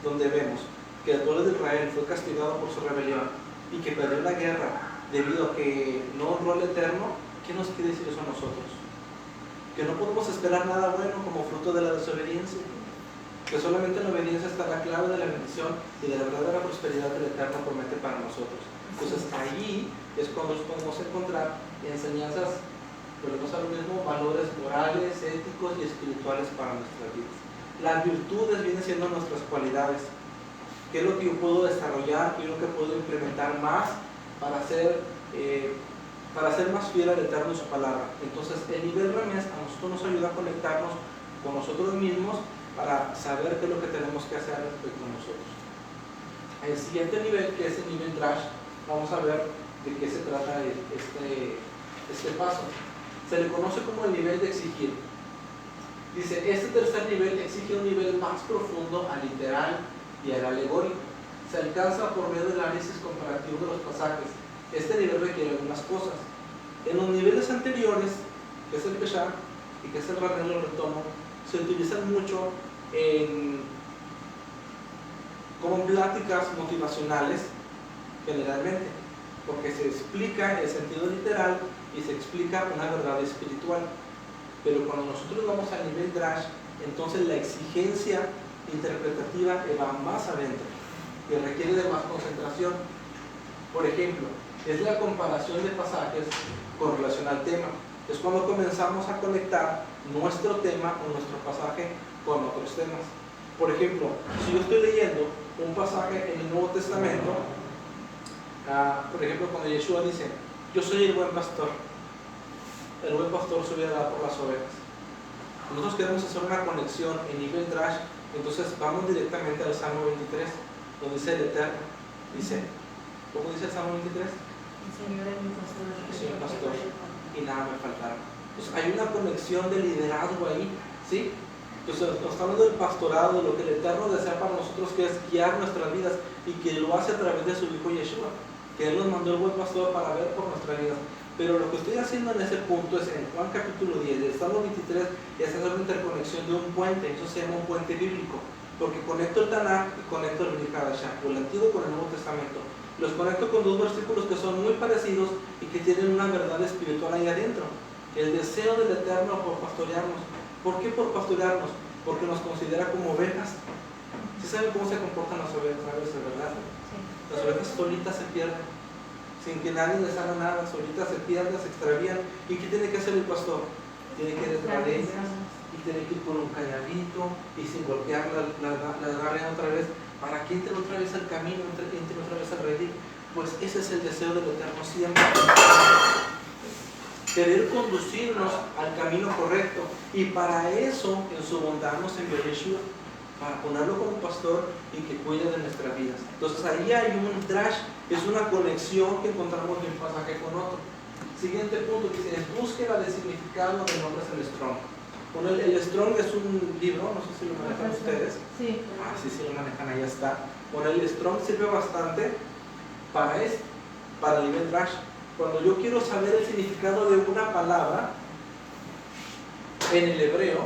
donde vemos que el pueblo de Israel fue castigado por su rebelión y que perdió la guerra debido a que no honró al Eterno, ¿qué nos quiere decir eso a nosotros? Que no podemos esperar nada bueno como fruto de la desobediencia, que solamente en la obediencia está la clave de la bendición y de la verdadera prosperidad que el Eterno promete para nosotros. Entonces allí es cuando podemos encontrar enseñanzas volvemos a lo mismo, valores morales, éticos y espirituales para nuestras vidas. Las virtudes vienen siendo nuestras cualidades. ¿Qué es lo que yo puedo desarrollar? ¿Qué es lo que puedo implementar más para ser más fiel al Eterno y su palabra? Entonces, el nivel remés a nosotros nos ayuda a conectarnos con nosotros mismos para saber qué es lo que tenemos que hacer respecto a nosotros. El siguiente nivel, que es el nivel Drash, vamos a ver de qué se trata este paso. Se le conoce como el nivel de exigir. Dice, este tercer nivel exige un nivel más profundo al literal y al alegórico. Se alcanza por medio del análisis comparativo de los pasajes. Este nivel requiere algunas cosas. En los niveles anteriores, que es el Peshach y que es el Ramel, lo retomo, se utilizan mucho como pláticas motivacionales, generalmente, porque se explica el sentido literal y se explica una verdad espiritual. Pero cuando nosotros vamos al nivel Drash, entonces la exigencia interpretativa va más adentro y requiere de más concentración. Por ejemplo, es la comparación de pasajes con relación al tema. Es cuando comenzamos a conectar nuestro tema o nuestro pasaje con otros temas. Por ejemplo, si yo estoy leyendo un pasaje en el Nuevo Testamento, por ejemplo, cuando Yeshua dice, yo soy el buen pastor, el buen pastor se hubiera dado por las ovejas. Nosotros queremos hacer una conexión en nivel Drash, entonces vamos directamente al Salmo 23, donde dice el Eterno, dice, ¿cómo dice el Salmo 23? El Señor es mi pastor. El Señor pastor, y nada me faltará. Entonces hay una conexión de liderazgo ahí, ¿sí? Entonces nos está hablando del pastorado, de lo que el Eterno desea para nosotros, que es guiar nuestras vidas, y que lo hace a través de su Hijo Yeshua, que Él nos mandó el buen pastor para ver por nuestra vida. Pero lo que estoy haciendo en ese punto es en Juan capítulo 10, del Salmo 23, es hacer una interconexión de un puente. Eso se llama un puente bíblico, porque conecto el Tanakh y conecto el Brit Hadashah, o el Antiguo con el Nuevo Testamento. Los conecto con dos versículos que son muy parecidos y que tienen una verdad espiritual ahí adentro. El deseo del Eterno por pastorearnos. ¿Por qué por pastorearnos? Porque nos considera como ovejas. ¿Sí saben cómo se comportan las ovejas a veces, verdad? Sí. Las ovejas solitas se pierden, sin que nadie les haga nada, solitas se pierden, se extravían. ¿Y qué tiene que hacer el pastor? Tiene que ir detrás de ellas y tiene que ir con un calladito y sin golpear la agarren otra vez para que entre otra vez al camino, entre otra vez al redil. Pues ese es el deseo del Eterno siempre. Querer conducirnos al camino correcto, y para eso en su bondad nos envió Yeshua, para ponerlo como pastor y que cuide de nuestras vidas. Entonces ahí hay un Drash, es una conexión que encontramos de un pasaje con otro. Siguiente punto, dice, es búsqueda de significado de nombres en el Strong. Bueno, el Strong es un libro, no sé si lo manejan ustedes. Sí. Sí lo manejan, ahí está. Bueno, el Strong sirve bastante para esto, para el nivel Drash. Cuando yo quiero saber el significado de una palabra en el hebreo,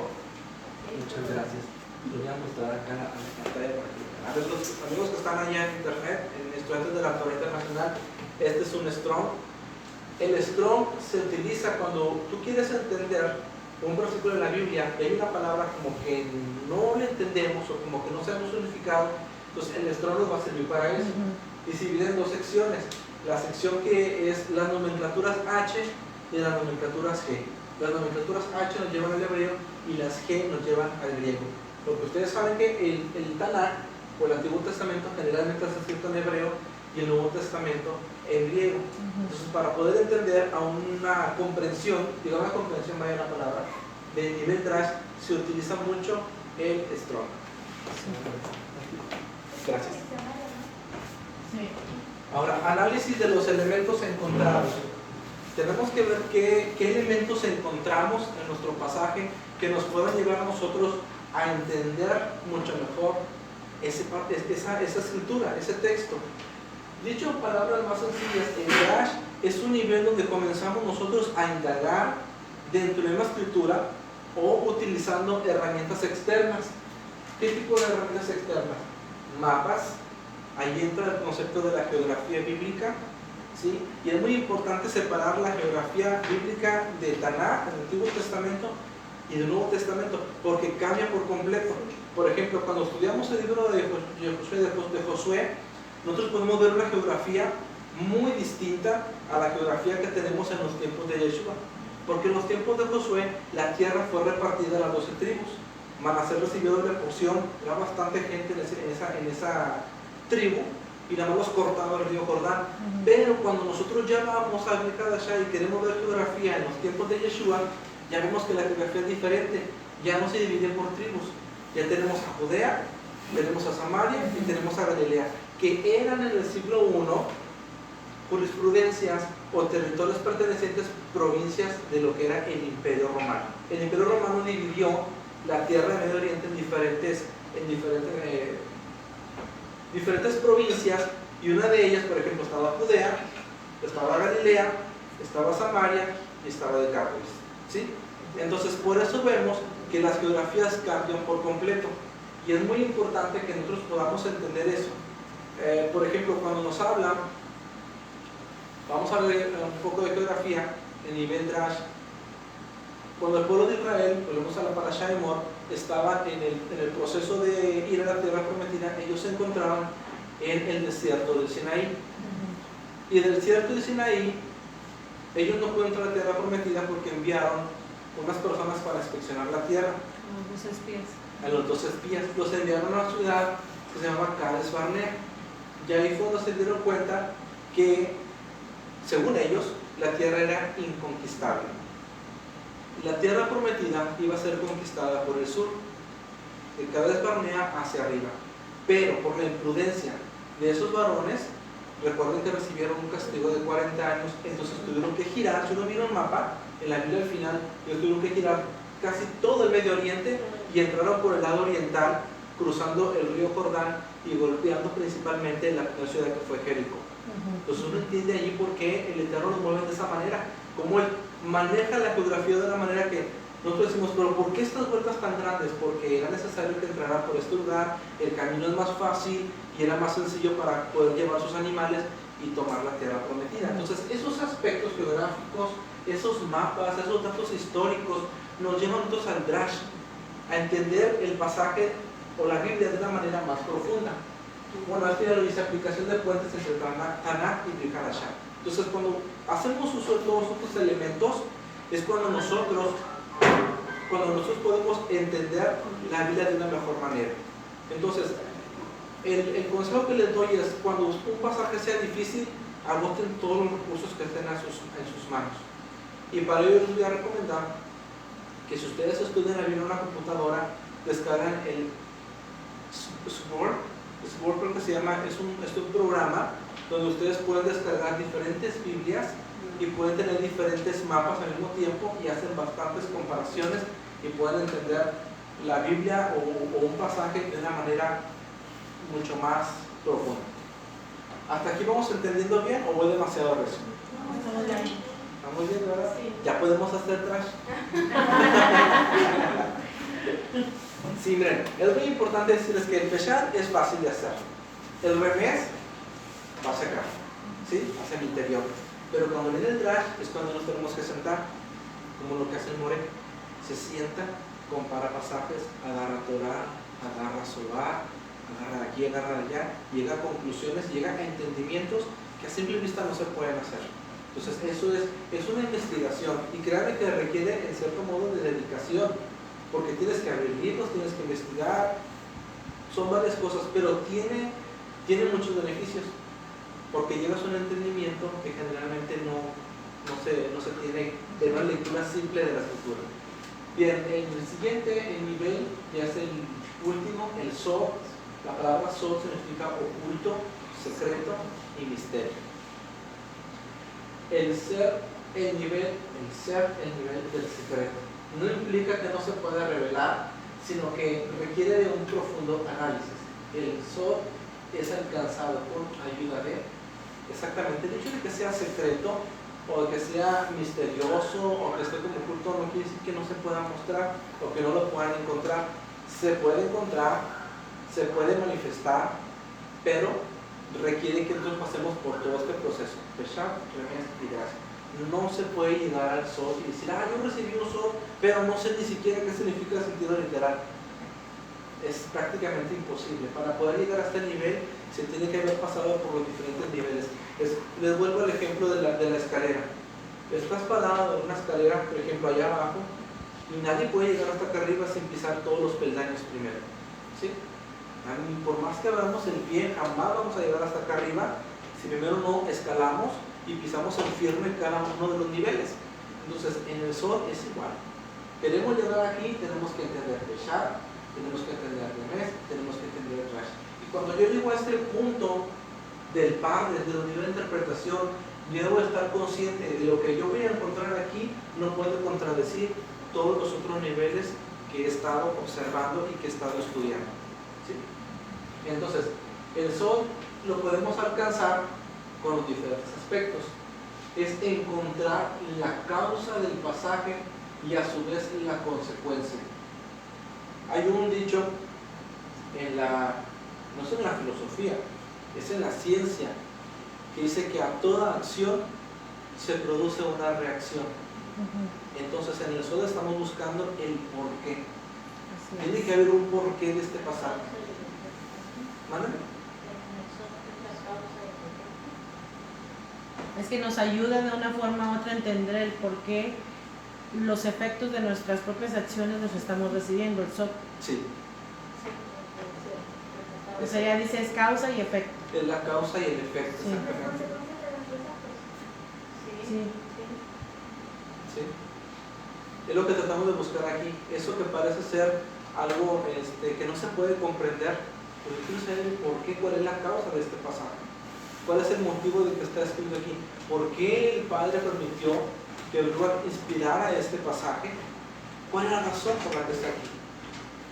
muchas gracias. Lo voy a mostrar acá en la pantalla para que a ver, los amigos que están allá en internet, en estudiantes de la Torah Internacional, este es un Strong. El Strong se utiliza cuando tú quieres entender un versículo de la Biblia y hay una palabra como que no le entendemos o como que no sabemos su significado. Entonces el Strong nos va a servir para eso. Y se divide en dos secciones. La sección que es las nomenclaturas H y las nomenclaturas G. Las nomenclaturas H nos llevan al hebreo y las G nos llevan al griego. Porque ustedes saben que el Tanakh o el Antiguo Testamento generalmente está escrito en hebreo y el Nuevo Testamento en griego. Entonces, para poder entender a una comprensión, digamos una comprensión, vaya la palabra, de nivel Drash, se utiliza mucho el Strong. Gracias. Sí. Ahora, análisis de los elementos encontrados. Tenemos que ver qué elementos encontramos en nuestro pasaje que nos puedan llevar a nosotros a entender mucho mejor esa escritura, ese texto. Dicho en palabras más sencillas, el Drash es un nivel donde comenzamos nosotros a indagar dentro de una escritura o utilizando herramientas externas. ¿Qué tipo de herramientas externas? Mapas. Ahí entra el concepto de la geografía bíblica, ¿sí? Y es muy importante separar la geografía bíblica de Tanakh, del Antiguo Testamento, y del Nuevo Testamento, porque cambia por completo. Por ejemplo, cuando estudiamos el libro de Josué, nosotros podemos ver una geografía muy distinta a la geografía que tenemos en los tiempos de Yeshua. Porque en los tiempos de Josué la tierra fue repartida a las 12 tribus. Manasés recibió doble porción, era bastante gente en esa tribu, y nada más los cortaba el río Jordán. Pero cuando nosotros ya vamos a Kadashá y queremos ver geografía en los tiempos de Yeshua, ya vemos que la geografía es diferente, ya no se divide por tribus. Ya tenemos a Judea, tenemos a Samaria y tenemos a Galilea, que eran en el siglo I jurisprudencias o territorios pertenecientes a provincias de lo que era el Imperio Romano. El Imperio Romano dividió la tierra de Medio Oriente en diferentes provincias, y una de ellas, por ejemplo, estaba Judea, estaba Galilea, estaba Samaria y estaba Decápolis, ¿sí? Entonces, por eso vemos que las geografías cambian por completo, y es muy importante que nosotros podamos entender eso. Por ejemplo, cuando nos hablan, vamos a ver un poco de geografía en nivel Drash. Cuando el pueblo de Israel, volvemos a la Parashá de Emor, estaban en el proceso de ir a la tierra prometida, ellos se encontraban en el desierto de Sinaí. Y del desierto de Sinaí, ellos no pudieron entrar a la tierra prometida porque enviaron unas personas para inspeccionar la tierra. Los 2 espías. A los 2 espías. Los enviaron a una ciudad que se llama Cades Barnea. Y ahí fue donde se dieron cuenta que, según ellos, la tierra era inconquistable. La tierra prometida iba a ser conquistada por el sur, de Cades Barnea hacia arriba. Pero por la imprudencia de esos varones, recuerden que recibieron un castigo de 40 años, entonces tuvieron que girar. Si uno mira un mapa, en la Biblia al final, ellos tuvieron que girar casi todo el Medio Oriente y entraron por el lado oriental, cruzando el río Jordán y golpeando principalmente la primera ciudad que fue Jericó. Entonces uno entiende allí por qué el Eterno lo mueve de esa manera, cómo él maneja la geografía de una manera que nosotros decimos, pero ¿por qué estas vueltas tan grandes? Porque era necesario que entrara por este lugar, el camino es más fácil y era más sencillo para poder llevar sus animales y tomar la tierra prometida. Entonces esos aspectos geográficos, esos mapas, esos datos históricos nos llevan nosotros al Drash, a entender el pasaje o la Biblia de una manera más profunda. Bueno, esto ya lo dice, aplicación de puentes entre Tanakh y Brit Hadashah. Entonces, cuando hacemos uso de todos estos elementos, es cuando nosotros podemos entender la Biblia de una mejor manera. Entonces, el consejo que les doy es, cuando un pasaje sea difícil, agoten todos los recursos que estén en sus manos. Y para ello les voy a recomendar que si ustedes estudian la Biblia en una computadora, descargan el Sword, creo que se llama, es un programa donde ustedes pueden descargar diferentes Biblias y pueden tener diferentes mapas al mismo tiempo y hacen bastantes comparaciones y pueden entender la Biblia o un pasaje de una manera mucho más profunda. ¿Hasta aquí vamos entendiendo bien o voy demasiado recio? ¿Estamos bien, verdad? Sí. ¿Ya podemos hacer trash? Sí, miren, es muy importante decirles que el Peshat es fácil de hacer. El remés va a secar, ¿sí? Hacia el interior. Pero cuando viene el trash es cuando nos tenemos que sentar, como lo que hace el More. Se sienta, compara pasajes, agarra Torah, agarra Zohar, agarra aquí, agarra allá, llega a conclusiones, llega a entendimientos que a simple vista no se pueden hacer. Entonces eso es una investigación, y créanme que requiere en cierto modo de dedicación, porque tienes que abrir libros, tienes que investigar, son varias cosas, pero tiene muchos beneficios, porque llevas un entendimiento que generalmente no se tiene de una lectura simple de la escritura. Bien, el siguiente nivel ya es el último, el Sod. La palabra Sod significa oculto, secreto y misterio. El ser el nivel del secreto no implica que no se pueda revelar, sino que requiere de un profundo análisis. El Sod es alcanzado con ayuda de, exactamente, el hecho de que sea secreto o de que sea misterioso o que esté como oculto no quiere decir que no se pueda mostrar o que no lo puedan encontrar. Se puede encontrar, se puede manifestar, pero requiere que nosotros pasemos por todo este proceso. Peshat, remés y gracia. No se puede llegar al Sod y decir, yo recibí un Sod, pero no sé ni siquiera qué significa el sentido literal. Es prácticamente imposible. Para poder llegar a este nivel se tiene que haber pasado por los diferentes niveles. Les vuelvo al ejemplo de la escalera. Estás parado en una escalera, por ejemplo, allá abajo, y nadie puede llegar hasta acá arriba sin pisar todos los peldaños primero, ¿sí? Por más que abramos el pie, jamás vamos a llegar hasta acá arriba si primero no escalamos y pisamos en firme cada uno de los niveles. Entonces, en el sol es igual. Queremos llegar aquí, tenemos que entender Peshat, tenemos que entender Remes, tenemos que entender Rash. Y cuando yo llego a este punto del par, desde el nivel de interpretación, yo debo estar consciente de lo que yo voy a encontrar aquí no puede contradecir todos los otros niveles que he estado observando y que he estado estudiando, ¿sí? Entonces, el sol lo podemos alcanzar con los diferentes aspectos. Es encontrar la causa del pasaje y a su vez la consecuencia. Hay un dicho no es en la filosofía, es en la ciencia, que dice que a toda acción se produce una reacción. Entonces en el sol estamos buscando el porqué. Tiene que haber un porqué de este pasaje. ¿Mándame? Es que nos ayuda de una forma u otra a entender el por qué los efectos de nuestras propias acciones los estamos recibiendo. El sol. Sí. O sea, ya dice es causa y efecto. Es la causa y el efecto, Sí. exactamente. Sí. ¿Sí? Es lo que tratamos de buscar aquí. Eso que parece ser algo que no se puede comprender, pero yo quiero saber el por qué, cuál es la causa de este pasaje. ¿Cuál es el motivo de que está escrito aquí? ¿Por qué el Padre permitió que el Ruach inspirara este pasaje? ¿Cuál es la razón por la que está aquí?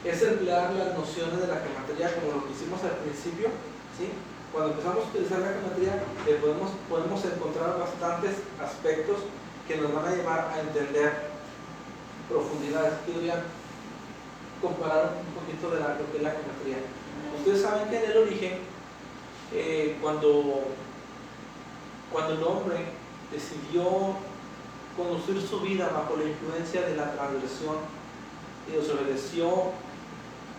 Es emplear las nociones de la gematría como lo que hicimos al principio, ¿sí? Cuando empezamos a utilizar la gematría podemos encontrar bastantes aspectos que nos van a llevar a entender profundidades. Quiero ya comparar un poquito de lo que es la gematría. Ustedes saben que en el origen, cuando el hombre decidió conducir su vida bajo la influencia de la transgresión y desobedeció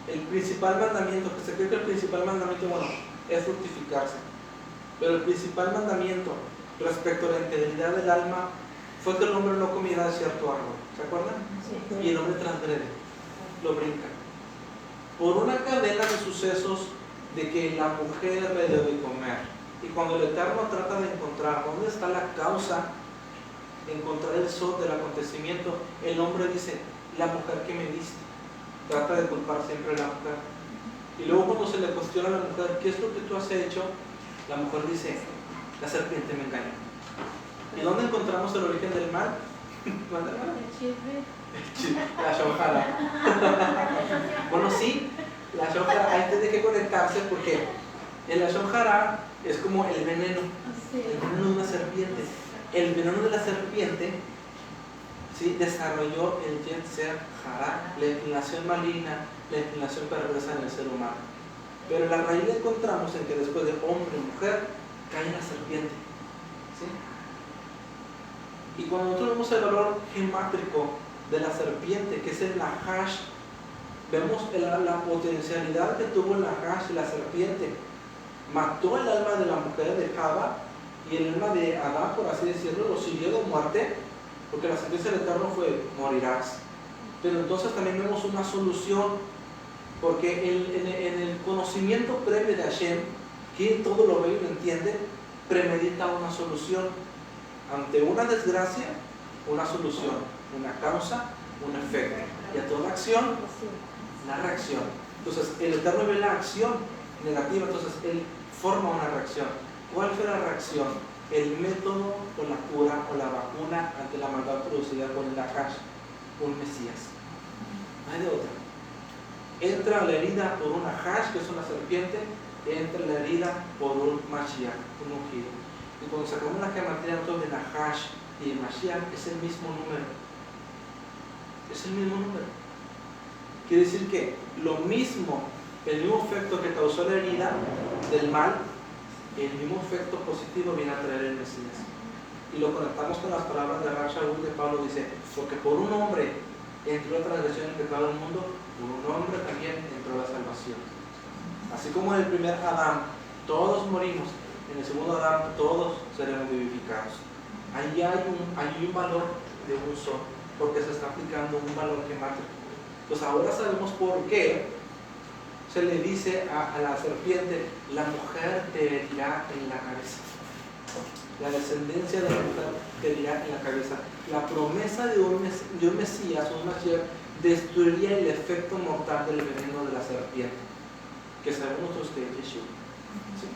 el principal mandamiento, que se cree que el principal mandamiento, es fructificarse, pero el principal mandamiento respecto a la integridad del alma fue que el hombre no comiera de cierto árbol, ¿se acuerdan? Sí. Y el hombre transgrede, lo brinca por una cadena de sucesos de que la mujer le debe comer. Y cuando el Eterno trata de encontrar dónde está la causa, de encontrar el sol del acontecimiento, el hombre dice, la mujer que me diste. Trata de culpar siempre a la mujer. Y luego cuando se le cuestiona a la mujer, ¿qué es lo que tú has hecho? La mujer dice, la serpiente me engañó. ¿Y dónde encontramos el origen del mal? La shonjara. Bueno, sí, la shonjara, ahí tiene que conectarse porque el la shonjara es como el veneno de una serpiente. El veneno de la serpiente, ¿sí?, desarrolló el Yetzer Hara, la inclinación maligna, la inclinación perversa en el ser humano. Pero la raíz la encontramos en que después de hombre y mujer cae la serpiente, ¿sí? Y cuando nosotros vemos el valor gemátrico de la serpiente, que es el Nahash, vemos la potencialidad que tuvo el Nahash y la serpiente. Mató el alma de la mujer de Java y el alma de Adán, por así decirlo, lo siguió de muerte, porque la sentencia del Eterno fue morirás. Pero entonces también vemos una solución, porque en el conocimiento previo de Hashem, que todo lo ve y lo entiende, premedita una solución. Ante una desgracia, una solución, una causa, un efecto. Y a toda acción, la reacción. Entonces, el Eterno ve la acción negativa, entonces Él forma una reacción. ¿Cuál fue la reacción? El método o la cura o la vacuna ante la maldad producida por el Nahash, un Mesías. No hay de otra. Entra la herida por un Nahash, que es una serpiente, entra la herida por un Mashiach, un ungido. Y cuando sacamos la gematría de Nahash y de Mashiach, es el mismo número. Es el mismo número. Quiere decir que lo mismo, el mismo efecto que causó la herida del mal, el mismo efecto positivo viene a traer el Mesías. Y lo conectamos con las palabras de Rav Shaul, de Pablo dice, porque por un hombre entró la transgresión en el pecado del mundo, por un hombre también entró la salvación. Así como en el primer Adán todos morimos, en el segundo Adán todos seremos vivificados. ahí hay un valor de un sol, porque se está aplicando un valor gemátrico. Pues ahora sabemos por qué se le dice a la serpiente: la mujer te herirá en la cabeza. La descendencia de la mujer te herirá en la cabeza. La promesa de un Mesías, un Mashiach, destruiría el efecto mortal del veneno de la serpiente, que sabemos nosotros que es Yeshua. ¿Sí?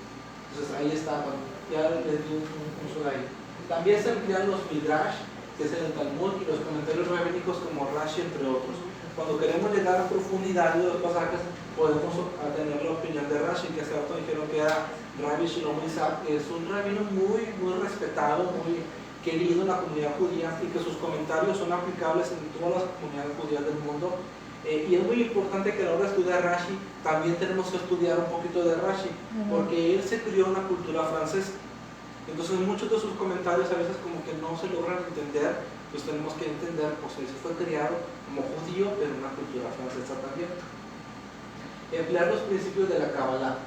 Entonces ahí está, ya les di un sol ahí. También se emplean los Midrash, que es el Talmud, y los comentarios rabínicos como Rashi, entre otros. Cuando queremos llegar a profundidad de los pasajes, podemos tener la opinión de Rashi, que hace rato dijeron que era Rabbi Shlomo Isaac, que es un rabino muy respetado, muy querido en la comunidad judía, y que sus comentarios son aplicables en todas las comunidades judías del mundo. Y es muy importante que a la hora de estudiar Rashi, también tenemos que estudiar un poquito de Rashi, porque él se crió en una cultura francesa. Entonces muchos de sus comentarios a veces como que no se logran entender, pues tenemos que entender, pues él fue criado como judío, pero en una cultura francesa también. Emplear los principios de la Kabbalah,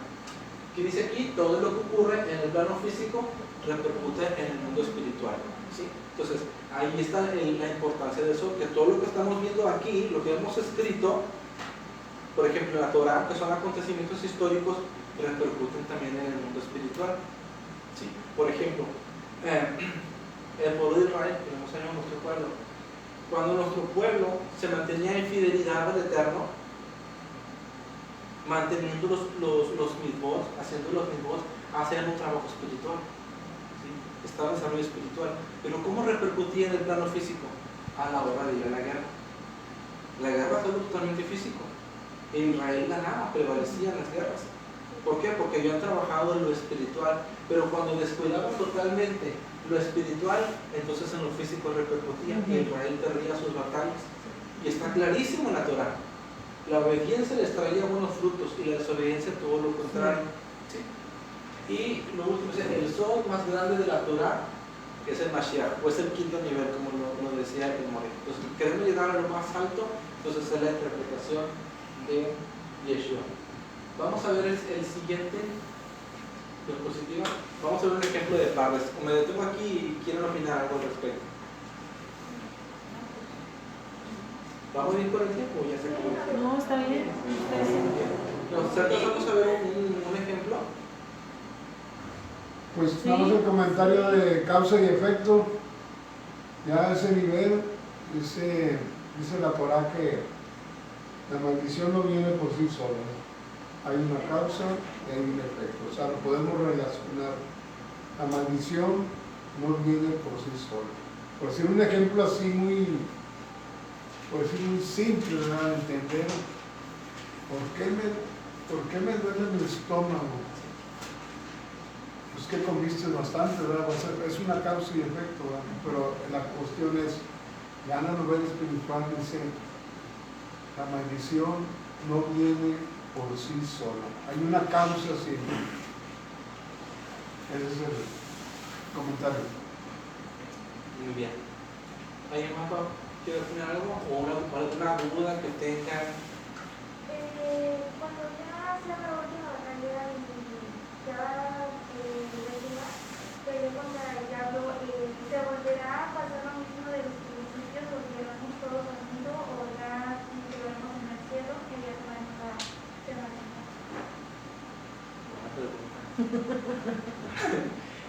que dice aquí: todo lo que ocurre en el plano físico repercute en el mundo espiritual. ¿Sí? Entonces ahí está la importancia de eso, que todo lo que estamos viendo aquí, lo que hemos escrito, por ejemplo la Torah, que son acontecimientos históricos, repercuten también en el mundo espiritual. ¿Sí? Por ejemplo, el pueblo de Israel, que hemos años nuestro pueblo, cuando nuestro pueblo se mantenía en fidelidad al Eterno, manteniendo los mitzvot, haciendo los mitzvot, hacían un trabajo espiritual. ¿Sí? Estaba en desarrollo espiritual. Pero ¿cómo repercutía en el plano físico? A la hora de ir a la guerra. La guerra fue totalmente físico. Israel ganaba, prevalecía en las guerras. ¿Por qué? Porque habían trabajado en lo espiritual, pero cuando descuidaban totalmente lo espiritual, entonces en lo físico repercutía, y Israel perdía sus batallas. Y está clarísimo en la Torah: la obediencia les traía buenos frutos y la desobediencia todo lo contrario. ¿Sí? Y lo último es el sol más grande de la Torah, que es el Mashiach, o es el quinto nivel, como lo decía el More. Entonces, queremos llegar a lo más alto, entonces es la interpretación de Yeshua. Vamos a ver el siguiente diapositiva. Vamos a ver un ejemplo de padres. Como me detengo aquí y quieren opinar algo al respecto. ¿Vamos bien con el tiempo? ¿Ya se acabó? No, está bien. Vamos a ver un ejemplo. Pues Sí. damos el comentario de causa y efecto. Ya a ese nivel, dice la Torah que la maldición no viene por sí sola. Hay una causa y hay un efecto. O sea, lo podemos relacionar. La maldición no viene por sí sola. Por decir un ejemplo así muy simple, ¿verdad? Entender por qué me duele el estómago. Pues que comiste bastante, ¿verdad? Es una causa y efecto, ¿verdad? Pero la cuestión es, ya en la novela espiritual dice: la maldición no viene por sí sola. Hay una causa siempre. Ese es el comentario. Muy bien. ¿Alguien más quiere opinar algo? ¿O alguna duda que tengan? Cuando ya sea la última batalla ya decima, peleó contra el diablo, ¿se volverá a pasar lo mismo de los principios, o llevamos todos al mundo, o ya llevamos en el cielo y ya se van a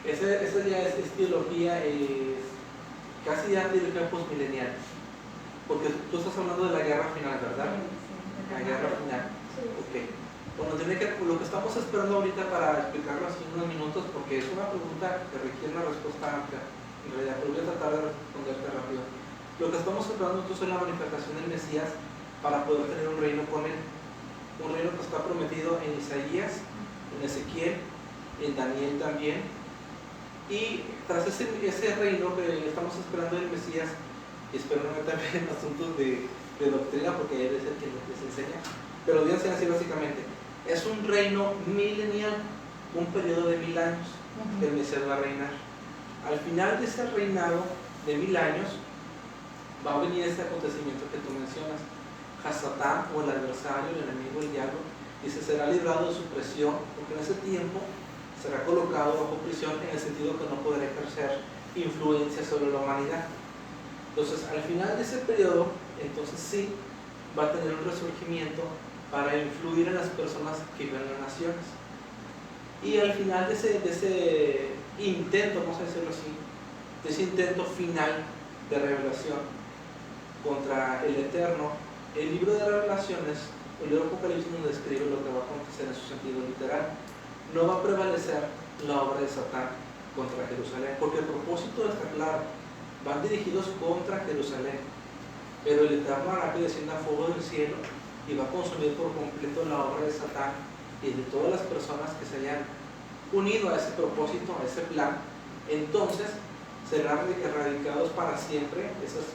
Esa ya es teología, casi ya teología postmilenial, porque tú estás hablando de la guerra final, ¿verdad? La guerra final. Ok. Bueno, lo que estamos esperando ahorita para explicarlo así en unos minutos, porque es una pregunta que requiere una respuesta amplia, en realidad, pero voy a tratar de responderte rápido. Lo que estamos esperando entonces es la manifestación del Mesías para poder tener un reino con él, un reino que está prometido en Isaías, en Ezequiel, en Daniel también. Y tras ese reino que estamos esperando del Mesías, y espero no meterme en asuntos de doctrina, porque él es el que les enseña, pero Dios enseña así básicamente: es un reino milenial, un periodo de 1000 años que el Mesías va a reinar. Al final de ese reinado de 1000 años va a venir ese acontecimiento que tú mencionas, Hasatán, o el adversario, el enemigo, el diablo, y se será librado de su presión, porque en ese tiempo será colocado bajo prisión, en el sentido que no podrá ejercer influencia sobre la humanidad. Entonces, al final de ese periodo, entonces sí va a tener un resurgimiento para influir en las personas que viven en las naciones. Y al final de ese intento, vamos a decirlo así, de ese intento final de revelación contra el Eterno, el libro de Revelaciones, el libro de Apocalipsis nos describe lo que va a acontecer en su sentido literal. No va a prevalecer la obra de Satán contra Jerusalén, porque el propósito está claro, van dirigidos contra Jerusalén, pero el Eterno hará que descienda fuego del cielo y va a consumir por completo la obra de Satán y de todas las personas que se hayan unido a ese propósito, a ese plan. Entonces serán erradicados para siempre esas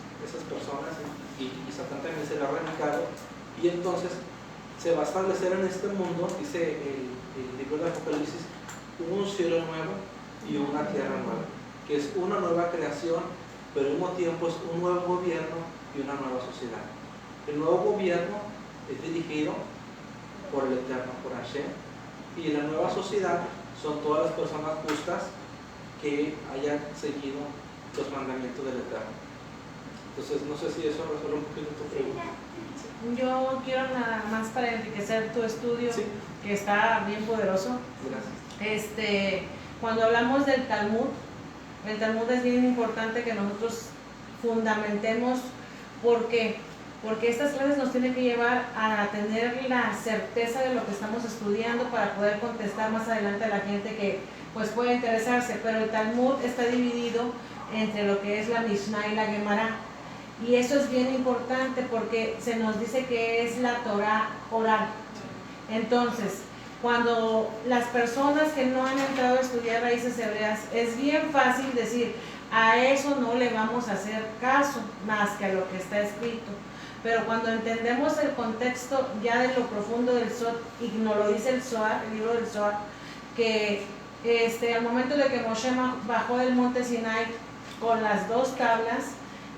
personas y Satán también será erradicado, y entonces se va a establecer en este mundo, dice el libro de Apocalipsis, un cielo nuevo y una tierra nueva, que es una nueva creación, pero al mismo tiempo es un nuevo gobierno y una nueva sociedad. El nuevo gobierno es dirigido por el Eterno, por Hashem, y la nueva sociedad son todas las personas justas que hayan seguido los mandamientos del Eterno. Entonces, no sé si eso resuelve un poquito tu pregunta. Yo quiero nada más para enriquecer tu estudio, Sí. que está bien poderoso. Gracias. Cuando hablamos del Talmud, el Talmud es bien importante que nosotros fundamentemos. ¿Por qué? Porque estas clases nos tienen que llevar a tener la certeza de lo que estamos estudiando para poder contestar más adelante a la gente que pues puede interesarse. Pero el Talmud está dividido entre lo que es la Mishnah y la Gemara. Y eso es bien importante porque se nos dice que es la Torah oral. Entonces, cuando las personas que no han entrado a estudiar raíces hebreas, es bien fácil decir, a eso no le vamos a hacer caso, más que a lo que está escrito. Pero cuando entendemos el contexto ya de lo profundo del Zohar, y nos lo dice el Zohar, el libro del Zohar, que al momento de que Moshe bajó del monte Sinai con las 2 tablas,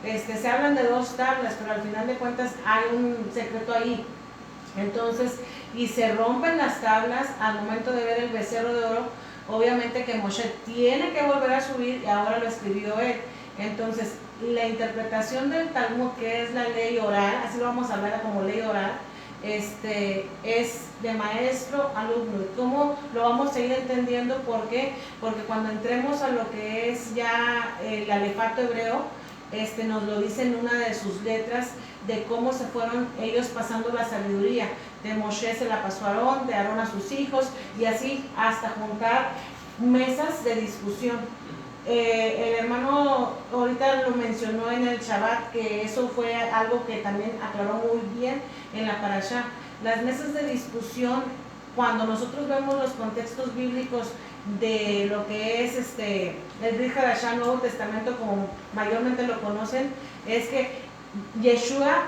se hablan de 2 tablas, pero al final de cuentas hay un secreto ahí. Entonces, y se rompen las tablas al momento de ver el becerro de oro. Obviamente que Moshe tiene que volver a subir y ahora lo escribió él. Entonces, la interpretación del Talmud, que es la ley oral, así lo vamos a hablar como ley oral, es de maestro a alumno. ¿Cómo lo vamos a ir entendiendo? ¿Por qué? Porque cuando entremos a lo que es ya el alefato hebreo, nos lo dice en una de sus letras, de cómo se fueron ellos pasando la sabiduría. De Moshe se la pasó a Aarón, de Aarón a sus hijos, y así hasta juntar mesas de discusión. El hermano ahorita lo mencionó en el Shabbat, que eso fue algo que también aclaró muy bien en la parashá. Las mesas de discusión, cuando nosotros vemos los contextos bíblicos de lo que es el Brit Hadashah, Nuevo Testamento, como mayormente lo conocen, es que Yeshua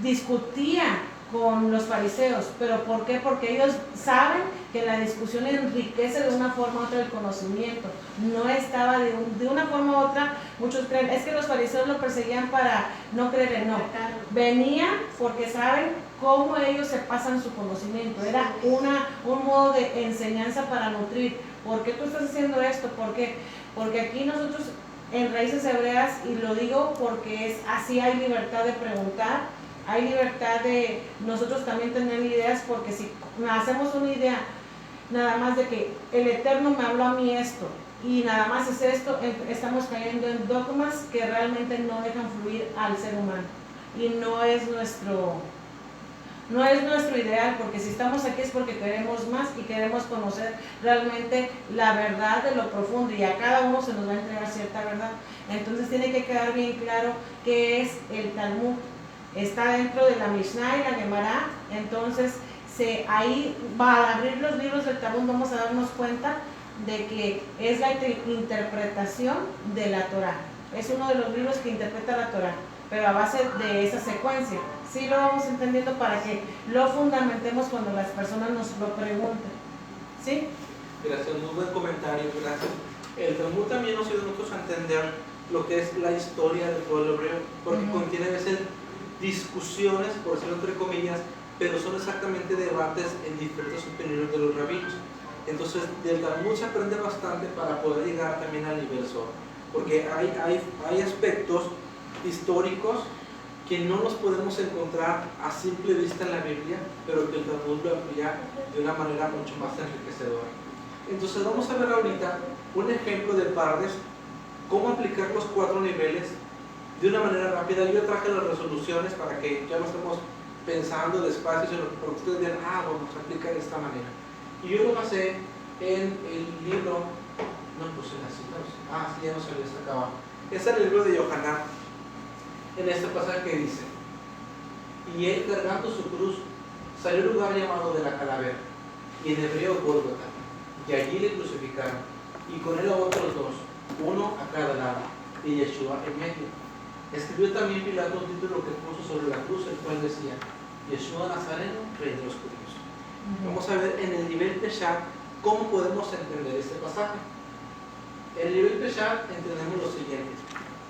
discutía con los fariseos. ¿Pero por qué? Porque ellos saben que la discusión enriquece de una forma u otra el conocimiento. No estaba de una forma u otra. Muchos creen, es que los fariseos lo perseguían para no creer, no. Venían porque saben cómo ellos se pasan su conocimiento. Era un modo de enseñanza para nutrir. ¿Por qué tú estás haciendo esto? ¿Por qué? Porque aquí nosotros en Raíces Hebreas, y lo digo porque es así, hay libertad de preguntar, hay libertad de nosotros también tener ideas, porque si hacemos una idea nada más de que el Eterno me habló a mí esto y nada más es esto, estamos cayendo en dogmas que realmente no dejan fluir al ser humano, y no es nuestro ideal, porque si estamos aquí es porque queremos más y queremos conocer realmente la verdad de lo profundo, y a cada uno se nos va a entregar cierta verdad. Entonces tiene que quedar bien claro qué es el Talmud. Está dentro de la Mishnah y la Gemara. Entonces ahí va a abrir los libros del Talmud, vamos a darnos cuenta de que es la interpretación de la Torah. Es uno de los libros que interpreta la Torah, pero a base de esa secuencia. Sí lo vamos entendiendo para que lo fundamentemos cuando las personas nos lo pregunten. ¿Sí? Gracias, muy buen comentario, gracias. El Talmud también nos ayuda a nosotros a entender lo que es la historia del pueblo hebreo, porque contiene a veces discusiones, por decirlo entre comillas, pero son exactamente debates en diferentes opiniones de los rabinos. Entonces, del Talmud se aprende bastante para poder llegar también al nivel Zohar, porque hay aspectos históricos que no los podemos encontrar a simple vista en la Biblia, pero que el Talmud lo amplía de una manera mucho más enriquecedora. Entonces vamos a ver ahorita un ejemplo de Pardes, cómo aplicar los 4 niveles de una manera rápida. Yo traje las resoluciones para que ya no estemos pensando despacio, sino para que ustedes vean, vamos a aplicar de esta manera. Y yo lo basé en el libro, no puse las citas, sí, ya no se les acaba. Es el libro de Yohanan, en este pasaje que dice: y él, cargando su cruz, salió al lugar llamado de la calavera, y en hebreo Gólgota, y allí le crucificaron, y con él a otros 2, uno a cada lado, y Yeshua en medio. Escribió también Pilato un título que puso sobre la cruz, el cual decía: Yeshua Nazareno, Rey de los Judíos. Vamos a ver en el nivel Peshat cómo podemos entender este pasaje. En el nivel Peshat entendemos lo siguiente: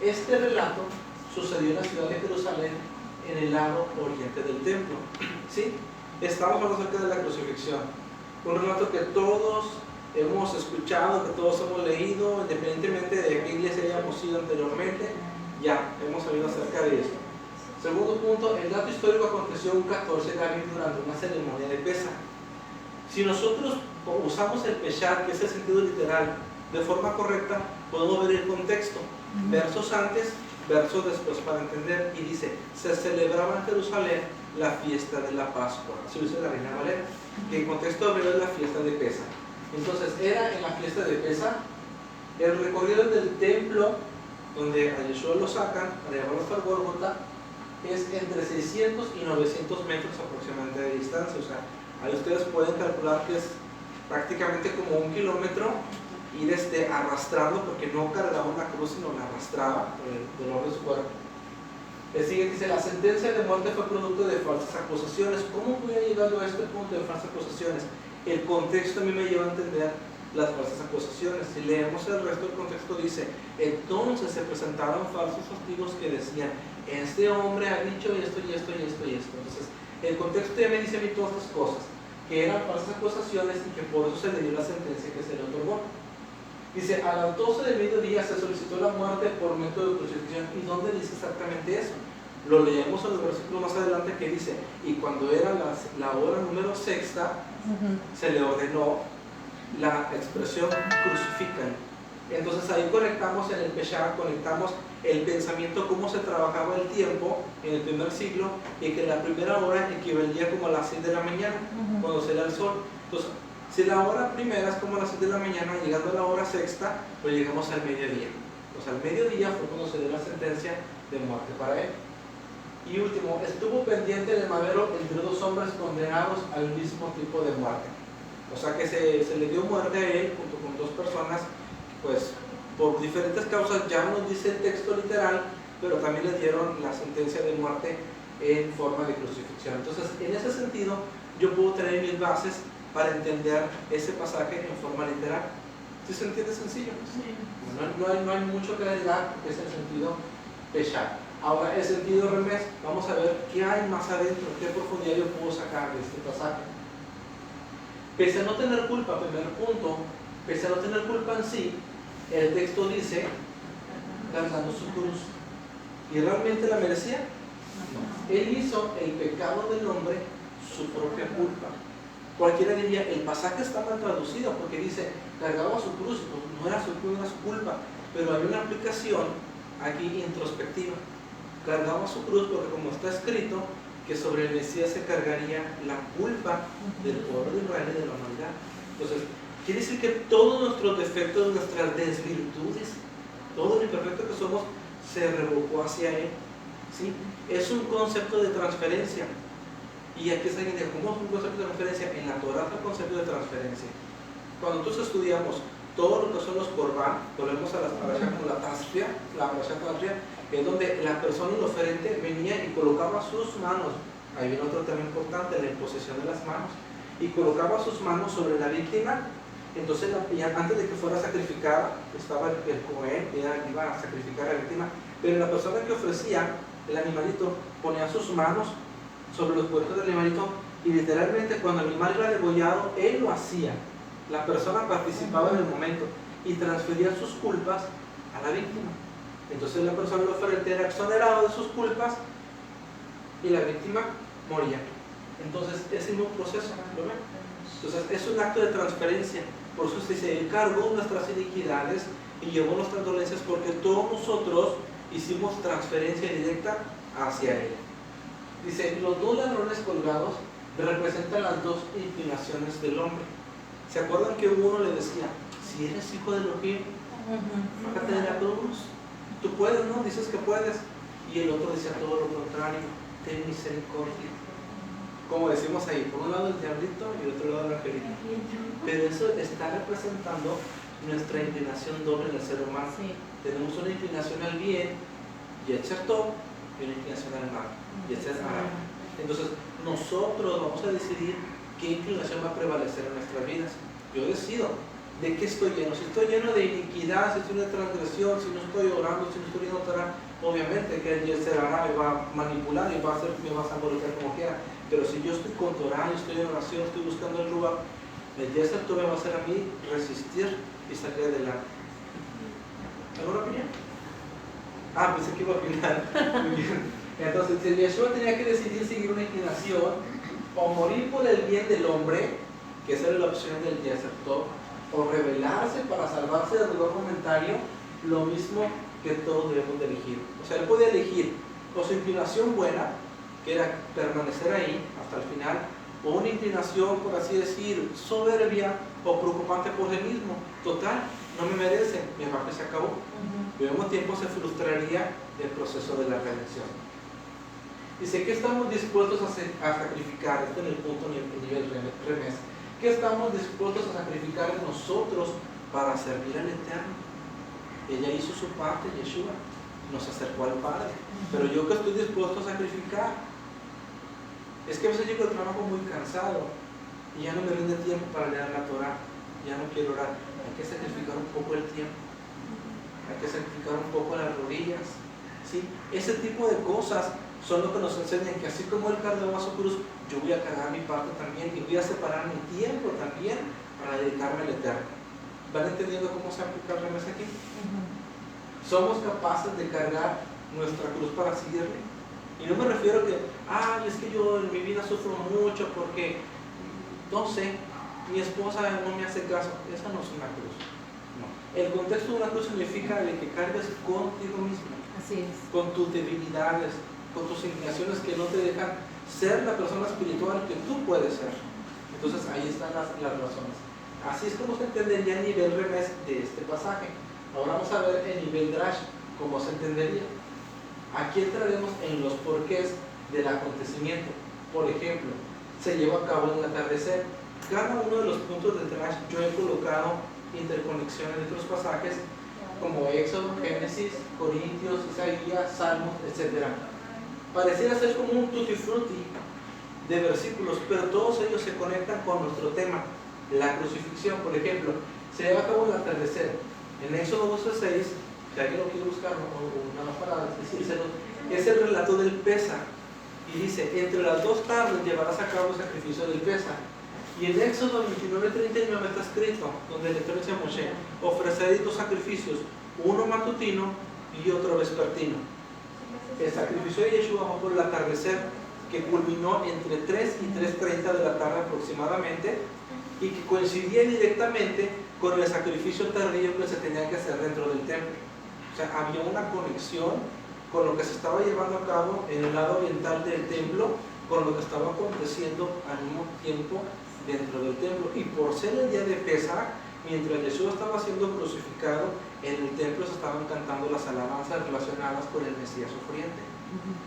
este relato sucedió en la ciudad de Jerusalén, en el lado oriente del templo. ¿Sí? Estamos hablando acerca de la crucifixión, un relato que todos hemos escuchado, que todos hemos leído, independientemente de qué iglesia hayamos ido anteriormente, ya hemos sabido acerca de esto. Segundo punto, el dato histórico aconteció un 14 de abril durante una ceremonia de Pesa. Si nosotros usamos el Peshat, que es el sentido literal, de forma correcta, podemos ver el contexto, versos antes, versos después para entender, y dice: se celebraba en Jerusalén la fiesta de la Pascua, así dice la Reina Valera, que en contexto hebreo es la fiesta de Pesa. Entonces era en la fiesta de Pesa. El recorrido del templo, donde a Yeshua lo sacan para llevarlo hasta el Gólgota, es entre 600 y 900 metros aproximadamente de distancia. O sea, ahí ustedes pueden calcular que es prácticamente como 1 kilómetro ir arrastrando, porque no cargaba una cruz sino la arrastraba por el dolor de su cuerpo. El siguiente dice: la sentencia de muerte fue producto de falsas acusaciones. ¿Cómo voy a llegar a este punto de falsas acusaciones? El contexto a mí me lleva a entender las falsas acusaciones. Si leemos el resto del contexto, dice: entonces se presentaron falsos testigos que decían: este hombre ha dicho esto y esto y esto y esto. Entonces el contexto ya me dice a mí todas estas cosas, que eran falsas acusaciones y que por eso se le dio la sentencia que se le otorgó. Dice: a las 12 del mediodía se solicitó la muerte por método de crucifixión. ¿Y dónde dice exactamente eso? Lo leemos en el versículo más adelante, que dice: y cuando era la hora número 6, se le ordenó la expresión crucifican. Entonces ahí conectamos en el Peshat, conectamos el pensamiento, cómo se trabajaba el tiempo en el primer siglo, y que la primera hora equivalía como a las 6 de la mañana, cuando se da el sol. Entonces, si la hora primera es como a las 6 de la mañana, llegando a la hora sexta, pues llegamos al mediodía. Entonces al mediodía fue cuando se dio la sentencia de muerte para él. Y último, estuvo pendiente del madero entre 2 hombres condenados al mismo tipo de muerte. O sea que se le dio muerte a él junto con 2 personas, pues por diferentes causas. Ya no dice el texto literal, pero también le dieron la sentencia de muerte en forma de crucifixión. Entonces, en ese sentido, yo puedo tener mis bases para entender ese pasaje en forma literal. ¿Sí se entiende sencillo? Sí. No hay mucho que agregar, porque es el sentido Peshat. Ahora, el sentido Remés, vamos a ver qué hay más adentro, qué profundidad yo puedo sacar de este pasaje. Pese a no tener culpa, primer punto, pese a no tener culpa en sí, el texto dice: cargando su cruz. ¿Y realmente la merecía? No. Él hizo el pecado del hombre su propia culpa. Cualquiera diría: el pasaje está mal traducido, porque dice cargaba su cruz, pues no era su culpa, pero hay una aplicación aquí introspectiva. Cargaba su cruz porque, como está escrito, que sobre el Mesías se cargaría la culpa del pueblo de Israel y de la humanidad. Entonces, quiere decir que todos nuestros defectos, nuestras desvirtudes, todo lo imperfecto que somos, se revocó hacia Él. ¿Sí? Es un concepto de transferencia. Y aquí está diciendo: ¿cómo es un concepto de transferencia? En la Torah es un concepto de transferencia. Cuando nosotros estudiamos todo lo que son los Corban, volvemos a las parashá como la Tasria, es donde la persona, el oferente, venía y colocaba sus manos. Ahí viene otro tema importante: la imposición de las manos. Y colocaba sus manos sobre la víctima. Entonces, antes de que fuera sacrificada, estaba el Cohen, que iba a sacrificar a la víctima, pero la persona que ofrecía el animalito ponía sus manos sobre los cuerpos del animalito, y literalmente cuando el animal era degollado, él lo hacía. La persona participaba en el momento y transfería sus culpas a la víctima. Entonces la persona al oferente era exonerado de sus culpas y la víctima moría. Entonces ese mismo proceso, ¿lo ven? Entonces es un acto de transferencia. Por eso se dice, Él cargó nuestras iniquidades y llevó nuestras dolencias, porque todos nosotros hicimos transferencia directa hacia Él. Dice, los dos ladrones colgados representan las dos inclinaciones del hombre. ¿Se acuerdan que uno le decía, si eres hijo de Elohim, bájate de la cruz? Tú puedes, ¿no? Dices que puedes. Y el otro decía todo lo contrario, ten misericordia. Como decimos ahí, por un lado el diablito y otro lado el angelito. Pero eso está representando nuestra inclinación doble en el ser humano. Sí. Tenemos una inclinación al bien, Yetzer Tov, y una inclinación al mal, Yetzer Hara. Entonces, nosotros vamos a decidir qué inclinación va a prevalecer en nuestras vidas. Yo decido de qué estoy lleno. Si estoy lleno de iniquidad, si estoy en transgresión, si no estoy orando, si no estoy viendo Torah, obviamente que el Yetzer Hara me va a manipular y me va a saborear como quiera. Pero si yo estoy con Torah, estoy en oración, estoy buscando el lugar, el Yetzer Tov me va a hacer a mí resistir y salir adelante. ¿Alguna opinión? Pensé que iba a opinar. Muy bien. Entonces, si Yeshua tenía que decidir seguir una inclinación, o morir por el bien del hombre, que esa era la opción del Yetzer Tov, o rebelarse para salvarse del dolor momentario, lo mismo que todos debemos de elegir. O sea, él podía elegir o su inclinación buena, que era permanecer ahí hasta el final, o una inclinación, por así decir, soberbia o preocupante por él mismo. Total, no me merece, mi parte se acabó. Y al mismo tiempo se frustraría el proceso de la redención. Dice, ¿qué estamos dispuestos a sacrificar? Este es el punto en el nivel remés. ¿Qué estamos dispuestos a sacrificar nosotros para servir al Eterno? Ella hizo su parte, Yeshua, nos acercó al Padre. Pero yo que estoy dispuesto a sacrificar, es que a veces llego al trabajo muy cansado y ya no me rinde tiempo para leer la Torah, ya no quiero orar. Hay que sacrificar un poco el tiempo, hay que sacrificar un poco las rodillas, ¿sí? Ese tipo de cosas son lo que nos enseñan que así como Él cargó a su cruz, yo voy a cargar mi parte también y voy a separar mi tiempo también para dedicarme al Eterno. ¿Van entendiendo cómo se aplica el remés aquí? Somos capaces de cargar nuestra cruz para seguirle. Y no me refiero que, es que yo en mi vida sufro mucho porque, no sé, mi esposa no me hace caso. Esa no es una cruz. No. El contexto de una cruz significa de que cargues contigo mismo. Así es. Con tus debilidades, con tus inclinaciones que no te dejan ser la persona espiritual que tú puedes ser. Entonces ahí están las razones. Así es como se entendería el nivel remés de este pasaje. Ahora vamos a ver el nivel drash, cómo se entendería. Aquí entraremos en los porqués del acontecimiento. Por ejemplo, se lleva a cabo en el atardecer. Cada uno de los puntos del drash yo he colocado interconexiones de otros pasajes como Éxodo, Génesis, Corintios, Isaías, Salmos, etc. Pareciera ser como un tutti frutti de versículos, pero todos ellos se conectan con nuestro tema, la crucifixión. Por ejemplo, se lleva a cabo el atardecer. En Éxodo 12:6, si alguien lo quiere buscar, o nada más para decírselo, es el relato del Pesaj. Y dice, entre las 2 tardes llevarás a cabo el sacrificio del Pesaj. Y en Éxodo 29:39 está escrito, donde el Eterno dice a Moshe, ofreceréis 2 sacrificios, uno matutino y otro vespertino. El sacrificio de Yeshua fue por el atardecer, que culminó entre 3 y 3:30 de la tarde aproximadamente, y que coincidía directamente con el sacrificio tardío que se tenía que hacer dentro del templo. O sea, había una conexión con lo que se estaba llevando a cabo en el lado oriental del templo, con lo que estaba aconteciendo al mismo tiempo dentro del templo. Y por ser el día de Pesaj, mientras Jesús estaba siendo crucificado, en el templo se estaban cantando las alabanzas relacionadas con el Mesías sufriente.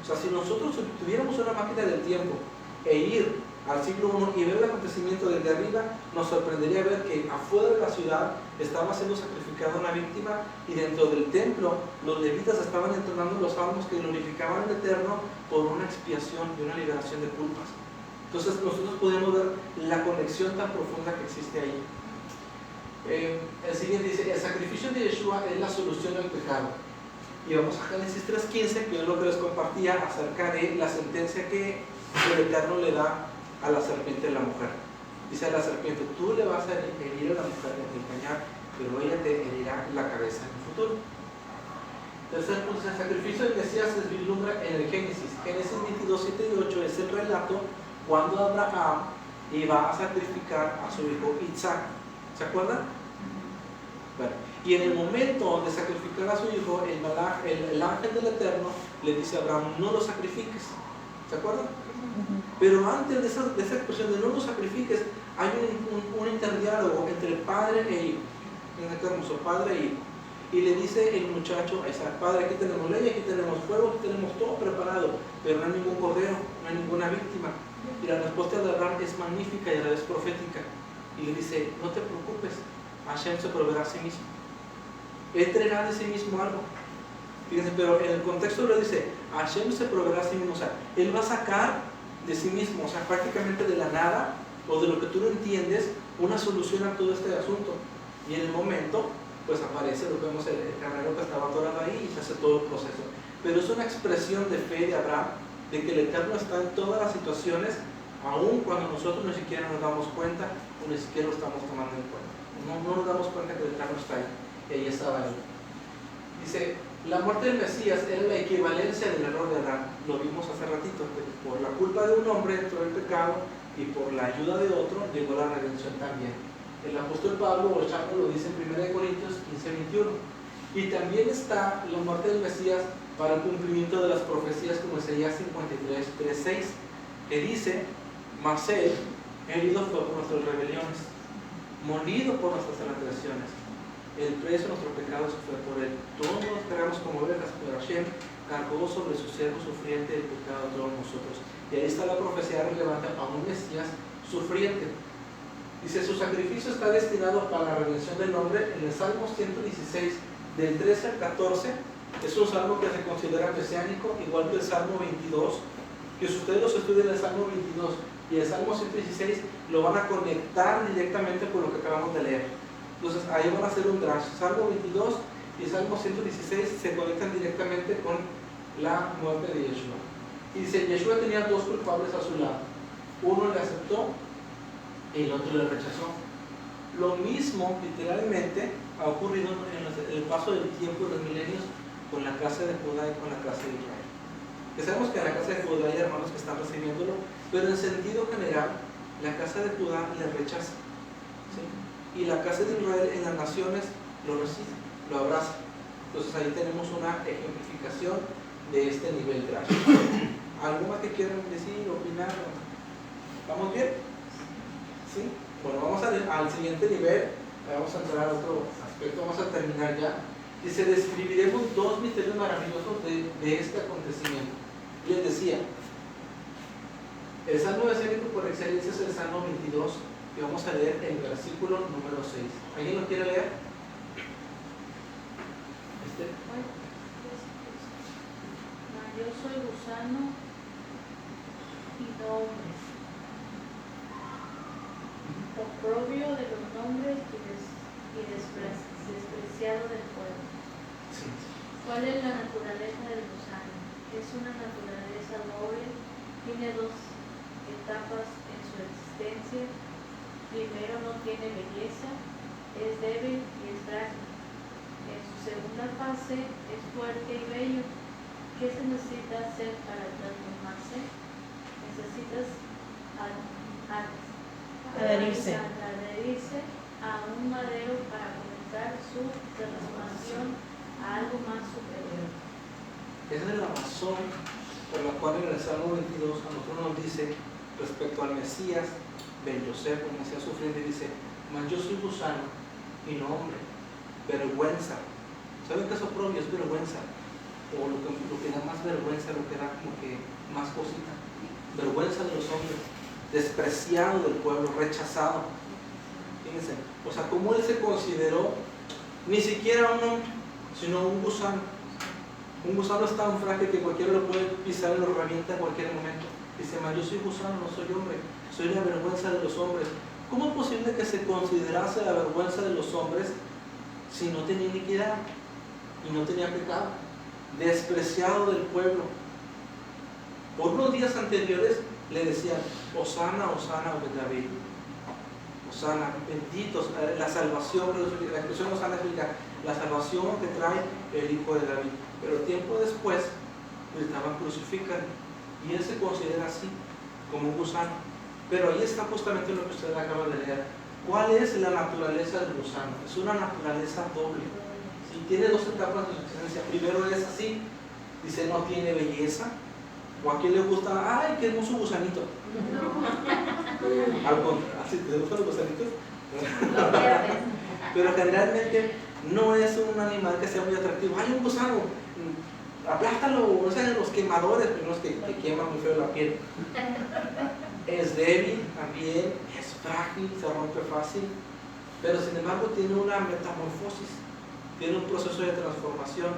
O sea, si nosotros tuviéramos una máquina del tiempo e ir al siglo I y ver el acontecimiento desde arriba, nos sorprendería ver que afuera de la ciudad estaba siendo sacrificada una víctima, y dentro del templo los levitas estaban entonando los salmos que glorificaban al Eterno por una expiación y una liberación de culpas. Entonces nosotros podemos ver la conexión tan profunda que existe ahí. El siguiente dice, el sacrificio de Yeshua es la solución al pecado. Y vamos a Génesis 3:15, que es lo que les compartía acerca de la sentencia que el Eterno le da a la serpiente de la mujer. Dice a la serpiente, tú le vas a herir a la mujer en el cañar, pero ella te herirá la cabeza en el futuro. Tercer punto, el sacrificio del Mesías se vislumbra en el Génesis. Génesis 22, 7 y 8 es el relato cuando Abraham iba a sacrificar a su hijo Isaac. ¿Se acuerdan? Bueno, y en el momento de sacrificar a su hijo, el ángel del Eterno le dice a Abraham, no lo sacrifiques. ¿Se acuerdan? Pero antes de esa expresión de no lo sacrifiques, hay un interdiálogo entre padre e hijo. Fíjense qué hermoso, padre e hijo. Y le dice el muchacho a Isaac, padre, aquí tenemos leña, aquí tenemos fuego, aquí tenemos todo preparado, pero no hay ningún cordero, no hay ninguna víctima. Y la respuesta de Abraham es magnífica y a la vez profética. Y le dice, no te preocupes, Hashem se proveerá a sí mismo. Él traerá de sí mismo algo. Fíjense, pero en el contexto le dice, Hashem se proveerá a sí mismo. O sea, Él va a sacar de sí mismo, o sea, prácticamente de la nada, o de lo que tú no entiendes, una solución a todo este asunto. Y en el momento, pues aparece, lo que vemos, el carnero que estaba atorado ahí y se hace todo el proceso. Pero es una expresión de fe de Abraham, de que el Eterno está en todas las situaciones, aun cuando nosotros ni siquiera nos damos cuenta, o ni siquiera lo estamos tomando en cuenta. No nos damos cuenta que el Eterno está ahí, y ahí estaba él. Dice, la muerte del Mesías era la equivalencia del error de Adán. Lo vimos hace ratito, que por la culpa de un hombre entró el pecado, y por la ayuda de otro llegó la redención también. El apóstol Pablo o Chapo lo dice en 1 Corintios 15:21. Y también está la muerte del Mesías para el cumplimiento de las profecías como Isaías 53:3-6, que dice, mas él herido fue por nuestras rebeliones, molido por nuestras transgresiones, el precio de nuestro pecado se fue por él. Todos nos cargamos como ovejas, pero Hashem cargó sobre su siervo sufriente el pecado de todos nosotros. Y ahí está la profecía relevante a un Mesías sufriente. Dice, su sacrificio está destinado para la redención del hombre. En el Salmo 116, del 13 al 14, es un salmo que se considera mesiánico, igual que el Salmo 22, que si ustedes los estudian el Salmo 22 y el Salmo 116, lo van a conectar directamente con lo que acabamos de leer. Entonces ahí van a hacer un drash. Salmo 22 y Salmo 116 se conectan directamente con la muerte de Yeshua. Y dice, Yeshua tenía dos culpables a su lado. Uno le aceptó y el otro le rechazó. Lo mismo, literalmente, ha ocurrido en el paso del tiempo de los milenios con la casa de Judá y con la casa de Israel. Que sabemos que en la casa de Judá hay hermanos que están recibiéndolo, pero en sentido general, la casa de Judá le rechaza, ¿sí? Y la casa de Israel en las naciones lo recibe, lo abraza. Entonces ahí tenemos una ejemplificación de este nivel gráfico. ¿Algo más que quieran decir, opinar? ¿Vamos bien? ¿Sí? Bueno, vamos al siguiente nivel. Vamos a entrar a otro aspecto, vamos a terminar ya. Dice, describiremos dos misterios maravillosos de este acontecimiento. Les decía, el Salmo mesiánico por excelencia es el Salmo 22, y vamos a leer el versículo número 6. ¿Alguien lo quiere leer? Yo soy gusano y no hombre, oprobio de los nombres y despreciado del pueblo. Sí. ¿Cuál es la naturaleza del gusano? Es una naturaleza doble, tiene dos etapas en su existencia. Primero, no tiene belleza, es débil y es frágil. En su segunda fase es fuerte y bello. ¿Qué se necesita hacer para transformarse? Necesitas adherirse a un madero para comenzar su transformación a algo más superior. Esa es la razón por la cual en el Salmo 22 a nosotros nos dice respecto al Mesías, Ben Yosef, el Mesías sufriente, dice, mas yo soy gusano y no hombre, vergüenza. ¿Saben qué es oprobio? Es vergüenza. O lo que da más vergüenza, lo que da como que más cosita. Vergüenza de los hombres, despreciado del pueblo, rechazado. Fíjense, o sea, como él se consideró ni siquiera un hombre, sino un gusano. Un gusano es tan frágil que cualquiera lo puede pisar y lo revienta en cualquier momento. Dice, mas yo soy gusano, no soy hombre, soy la vergüenza de los hombres. ¿Cómo es posible que se considerase la vergüenza de los hombres si no tenía iniquidad y no tenía pecado? Despreciado del pueblo. Por unos días anteriores le decían, Hosana, Hosana, Ben David. Hosana, benditos, la salvación, la expresión Hosana significa la salvación que trae el Hijo de David. Pero tiempo después, gritaban crucifican, y él se considera así, como un gusano. Pero ahí está justamente lo que usted acaba de leer. ¿Cuál es la naturaleza del gusano? Es una naturaleza doble. Si tiene dos etapas de su existencia. Primero es así, dice no tiene belleza. O a quien le gusta, ¡ay, qué hermoso gusanito! ¿Así te gustan los gusanitos? Pero generalmente no es un animal que sea muy atractivo. ¡Ay, un gusano! Aplástalo, no sean los quemadores, pero los que queman muy feo la piel. Es débil también, es frágil, se rompe fácil, pero sin embargo tiene una metamorfosis, tiene un proceso de transformación.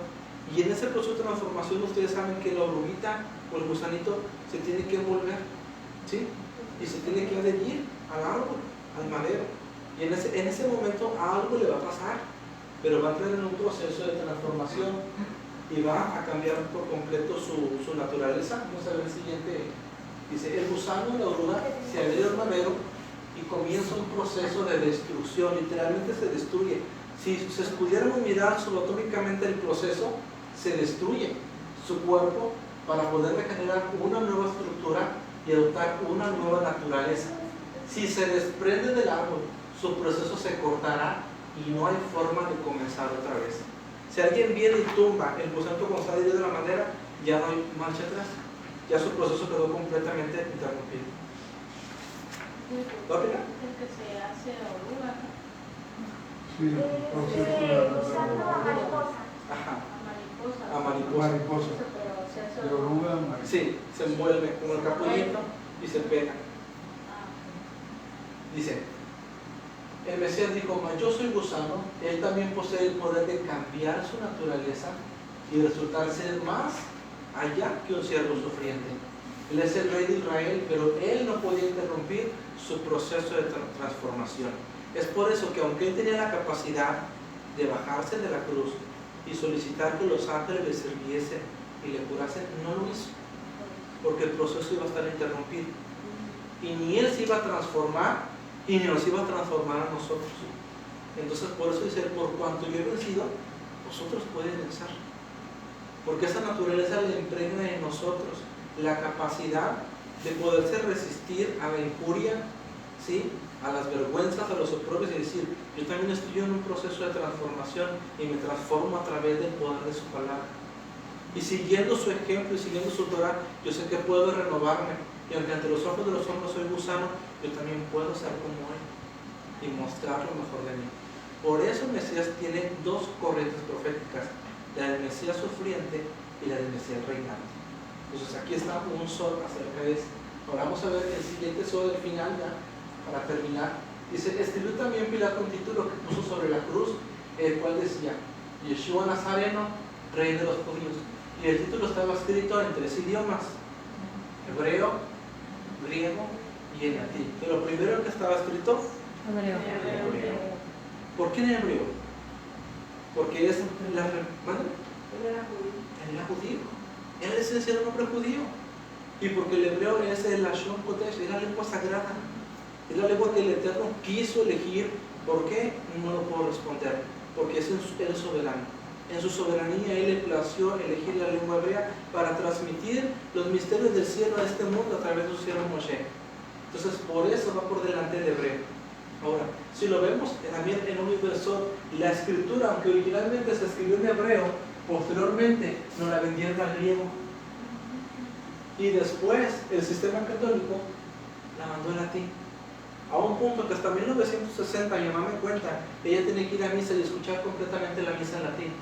Y en ese proceso de transformación ustedes saben que la oruguita o el gusanito se tiene que envolver, ¿sí? Y se tiene que adherir al árbol, al madero. Y en ese momento algo le va a pasar, pero va a entrar en un proceso de transformación y va a cambiar por completo su naturaleza. Vamos a ver el siguiente. Dice, el gusano, la oruga, se adhiere al madero y comienza un proceso de destrucción, literalmente se destruye. Si se pudiéramos mirar subatómicamente el proceso, se destruye su cuerpo para poder regenerar una nueva estructura y adoptar una nueva naturaleza. Si se desprende del árbol, su proceso se cortará y no hay forma de comenzar otra vez. Si alguien viene y tumba el gusano cuando está adherido de la madera, ya no hay marcha atrás. Ya su proceso quedó completamente interrumpido. ¿Va a opinar? El que se hace oruga, ¿no? Sí, Usando a mariposa. Ajá, A mariposa. a mariposa. mariposa. Pero se hace De oruga a mariposa. Sí, se envuelve como el capullito y se pega. Ah, Dice, el Mesías dijo, mas yo soy gusano, él también posee el poder de cambiar su naturaleza y resultar ser más allá que un siervo sufriente. Él es el rey de Israel, pero él no podía interrumpir su proceso de transformación. Es por eso que aunque él tenía la capacidad de bajarse de la cruz y solicitar que los ángeles le sirviesen y le curasen, no lo hizo, porque el proceso iba a estar interrumpido. Y ni él se iba a transformar, y ni nos iba a transformar a nosotros. Entonces por eso dice, por cuanto yo he vencido, vosotros pueden vencer. Porque esa naturaleza le impregna en nosotros la capacidad de poderse resistir a la injuria, ¿sí? A las vergüenzas, a los oprobios, y decir, yo también estoy en un proceso de transformación y me transformo a través del poder de su palabra. Y siguiendo su ejemplo y siguiendo su Torah, yo sé que puedo renovarme. Y aunque ante los ojos de los hombres soy gusano, yo también puedo ser como él y mostrar lo mejor de mí. Por eso el Mesías tiene dos corrientes proféticas, la del Mesías sufriente y la del Mesías reinante. Entonces aquí está un sol acerca de esto. Ahora vamos a ver el siguiente sol del final ya, para terminar. Dice, escribió también Pilato un título que puso sobre la cruz, el cual decía, Yeshua Nazareno, Rey de los Judíos. Y el título estaba escrito en 3 idiomas, hebreo, griego y en latín. Pero lo primero que estaba escrito, Hebreo. hebreo. ¿Por qué en hebreo? Porque es la... ¿Mande? él era judío. Él era judío. Él es el nombre judío. Y porque el hebreo es el Lashon Kodesh, es la lengua sagrada. Es la lengua que el Eterno quiso elegir. ¿Por qué? No lo puedo responder. Porque Él es soberano. En su soberanía Él le plació elegir la lengua hebrea para transmitir los misterios del cielo a este mundo a través de su siervo Moshe. Entonces por eso va por delante del hebreo. Ahora, si lo vemos también en un inversor, la escritura, aunque originalmente se escribió en hebreo, posteriormente nos la vendieron al griego. Y después el sistema católico la mandó en latín. A un punto que hasta 1960 mi mamá me cuenta, ella tenía que ir a misa y escuchar completamente la misa en latín.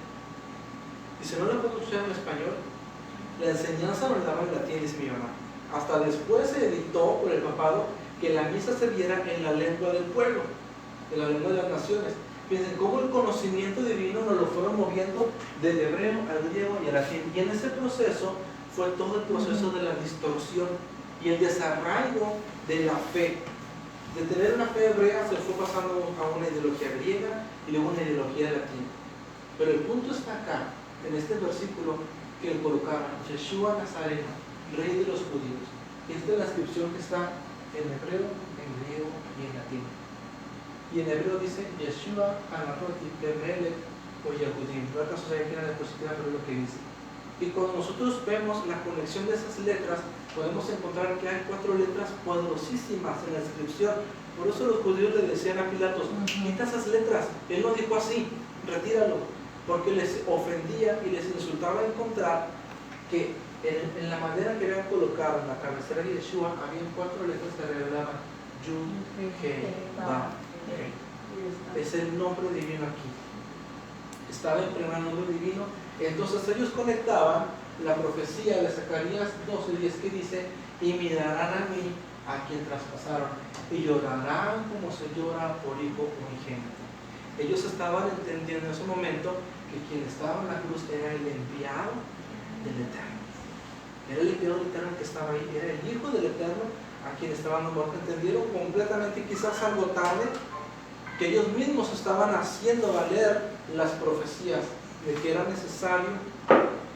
Dice, no la puedo escuchar en español. La enseñanza nos la daba en latín, dice mi mamá. Hasta después se editó por el papado que la misa se viera en la lengua del pueblo, en la lengua de las naciones. Fíjense cómo el conocimiento divino nos lo fueron moviendo del hebreo al griego y al latín. Y en ese proceso fue todo el proceso de la distorsión y el desarraigo de la fe. De tener una fe hebrea se fue pasando a una ideología griega y luego una ideología latina. Pero el punto está acá, en este versículo que colocaron, Yeshua Nazareno, Rey de los Judíos. Y esta es la inscripción que está en hebreo, en griego y en latín. Y en hebreo dice Yeshua Hanaroti Bemelech o Yehudim. No alcanzo a saber quién es la diapositiva, pero es lo que dice. Y cuando nosotros vemos la conexión de esas letras, podemos encontrar que hay 4 letras poderosísimas en la inscripción. Por eso los judíos le decían a Pilatos, quita esas letras. Él no dijo así, retíralo, porque les ofendía y les insultaba encontrar que en la madera que habían colocado en la cabecera de Yeshua había 4 letras que revelaban Yud, He, Ba, He. Es el nombre divino aquí. Estaba en primer nombre divino. Entonces ellos conectaban la profecía de Zacarías 12:10 que dice, y mirarán a mí a quien traspasaron y llorarán como se llora por hijo unigénito. Ellos estaban entendiendo en ese momento que quien estaba en la cruz era el enviado del Eterno. Era el enviado del Eterno que estaba ahí, era el hijo del Eterno a quien estaban muertos. Entendieron completamente, quizás algo tarde, que ellos mismos estaban haciendo valer las profecías de que era necesario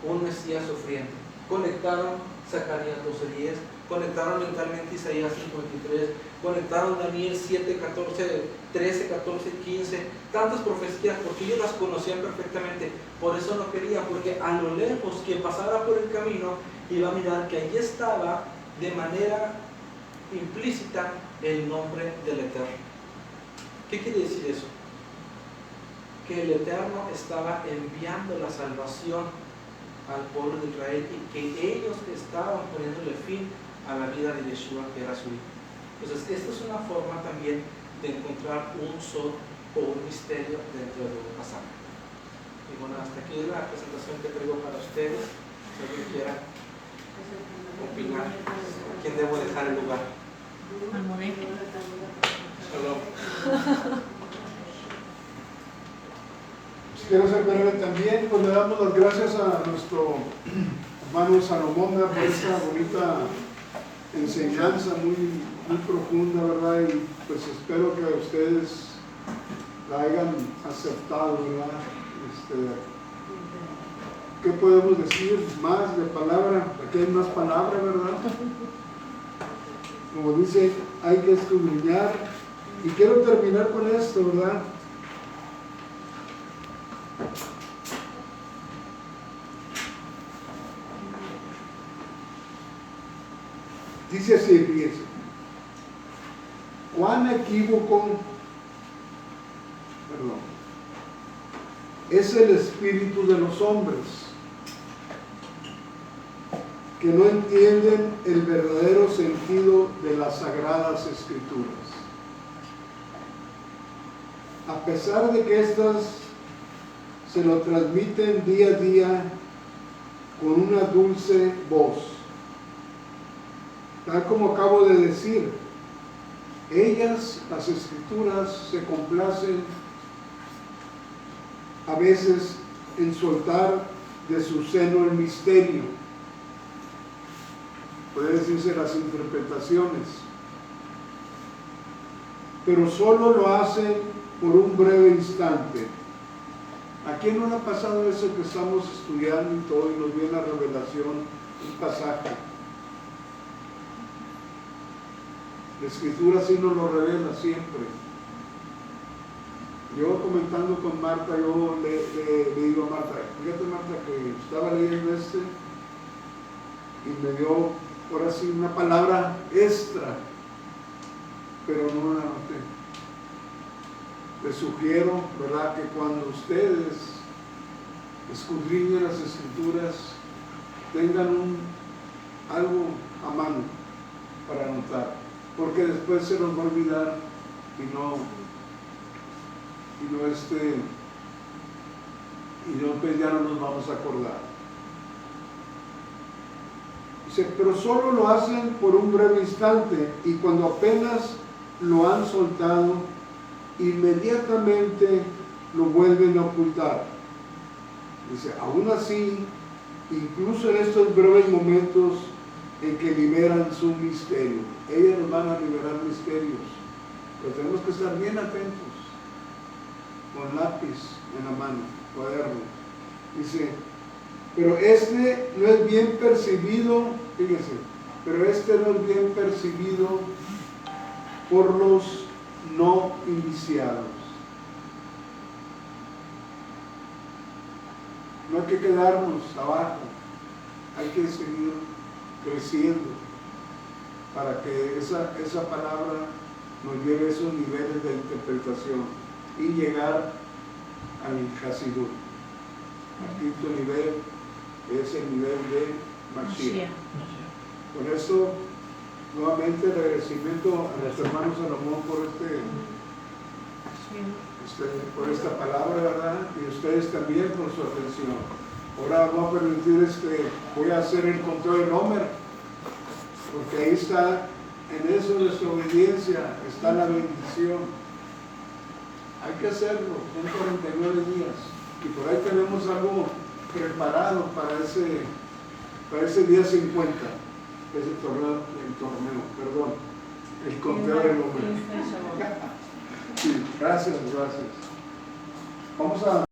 un Mesías sufriente. Conectaron Zacarías 12:10, conectaron mentalmente Isaías 53, conectaron Daniel 7, 14, 13, 14, 15, tantas profecías, porque ellos las conocían perfectamente. Por eso no querían, porque a lo lejos quien pasara por el camino iba a mirar que allí estaba de manera implícita el nombre del Eterno. ¿Qué quiere decir eso? Que el Eterno estaba enviando la salvación al pueblo de Israel y que ellos estaban poniéndole fin a la vida de Yeshua, que era su hijo. Entonces, esta es una forma también de encontrar un sod o un misterio dentro de un pasaje. Y bueno, hasta aquí la presentación que traigo para ustedes. Si alguien quiera opinar, ¿a quién debo dejar el lugar? Shalom. Si quiero ser breve también, pues le damos las gracias a nuestro hermano Salomón por esta bonita enseñanza muy profunda, ¿verdad? Y pues espero que ustedes la hayan aceptado, ¿verdad? ¿Qué podemos decir más de palabra? Aquí hay más palabra, ¿verdad? Como dice, hay que escudriñar. Y quiero terminar con esto, ¿verdad? Dice así, fíjense, cuán equívoco, es el espíritu de los hombres, que no entienden el verdadero sentido de las sagradas escrituras. A pesar de que éstas se lo transmiten día a día con una dulce voz. Tal como acabo de decir, ellas, las escrituras, se complacen a veces en soltar de su seno el misterio. Puede decirse las interpretaciones. Pero solo lo hacen por un breve instante. ¿A quién no le ha pasado eso que estamos estudiando y todo y nos viene la revelación, un pasaje? La Escritura sí nos lo revela siempre. Yo comentando con Marta, yo le digo a Marta, fíjate Marta que estaba leyendo y me dio por así una palabra extra, pero no la noté. Les sugiero, ¿verdad?, que cuando ustedes escudriñen las Escrituras tengan algo a mano para anotar, porque después se nos va a olvidar y pues ya no nos vamos a acordar. Dice, pero solo lo hacen por un breve instante y cuando apenas lo han soltado, inmediatamente lo vuelven a ocultar. Dice, aún así, incluso en estos breves momentos en que liberan su misterio, ellas nos van a liberar misterios, pero tenemos que estar bien atentos, con lápiz en la mano, cuaderno. Dice, pero este no es bien percibido, fíjense, pero este no es bien percibido por los no iniciados. No hay que quedarnos abajo, hay que seguir creciendo para que esa palabra nos lleve a esos niveles de interpretación y llegar al Hasidut. El quinto nivel es el nivel de Mashiach. Con esto, nuevamente el agradecimiento a nuestro hermano Salomón por esta palabra, ¿verdad? Y ustedes también por su atención. Ahora vamos a permitir, voy a hacer el control del Homer, porque ahí está, en eso nuestra obediencia, está la bendición. Hay que hacerlo, son 49 días. Y por ahí tenemos algo preparado para ese día 50, que es el torneo, el conteo del Homer. Sí, gracias. Vamos a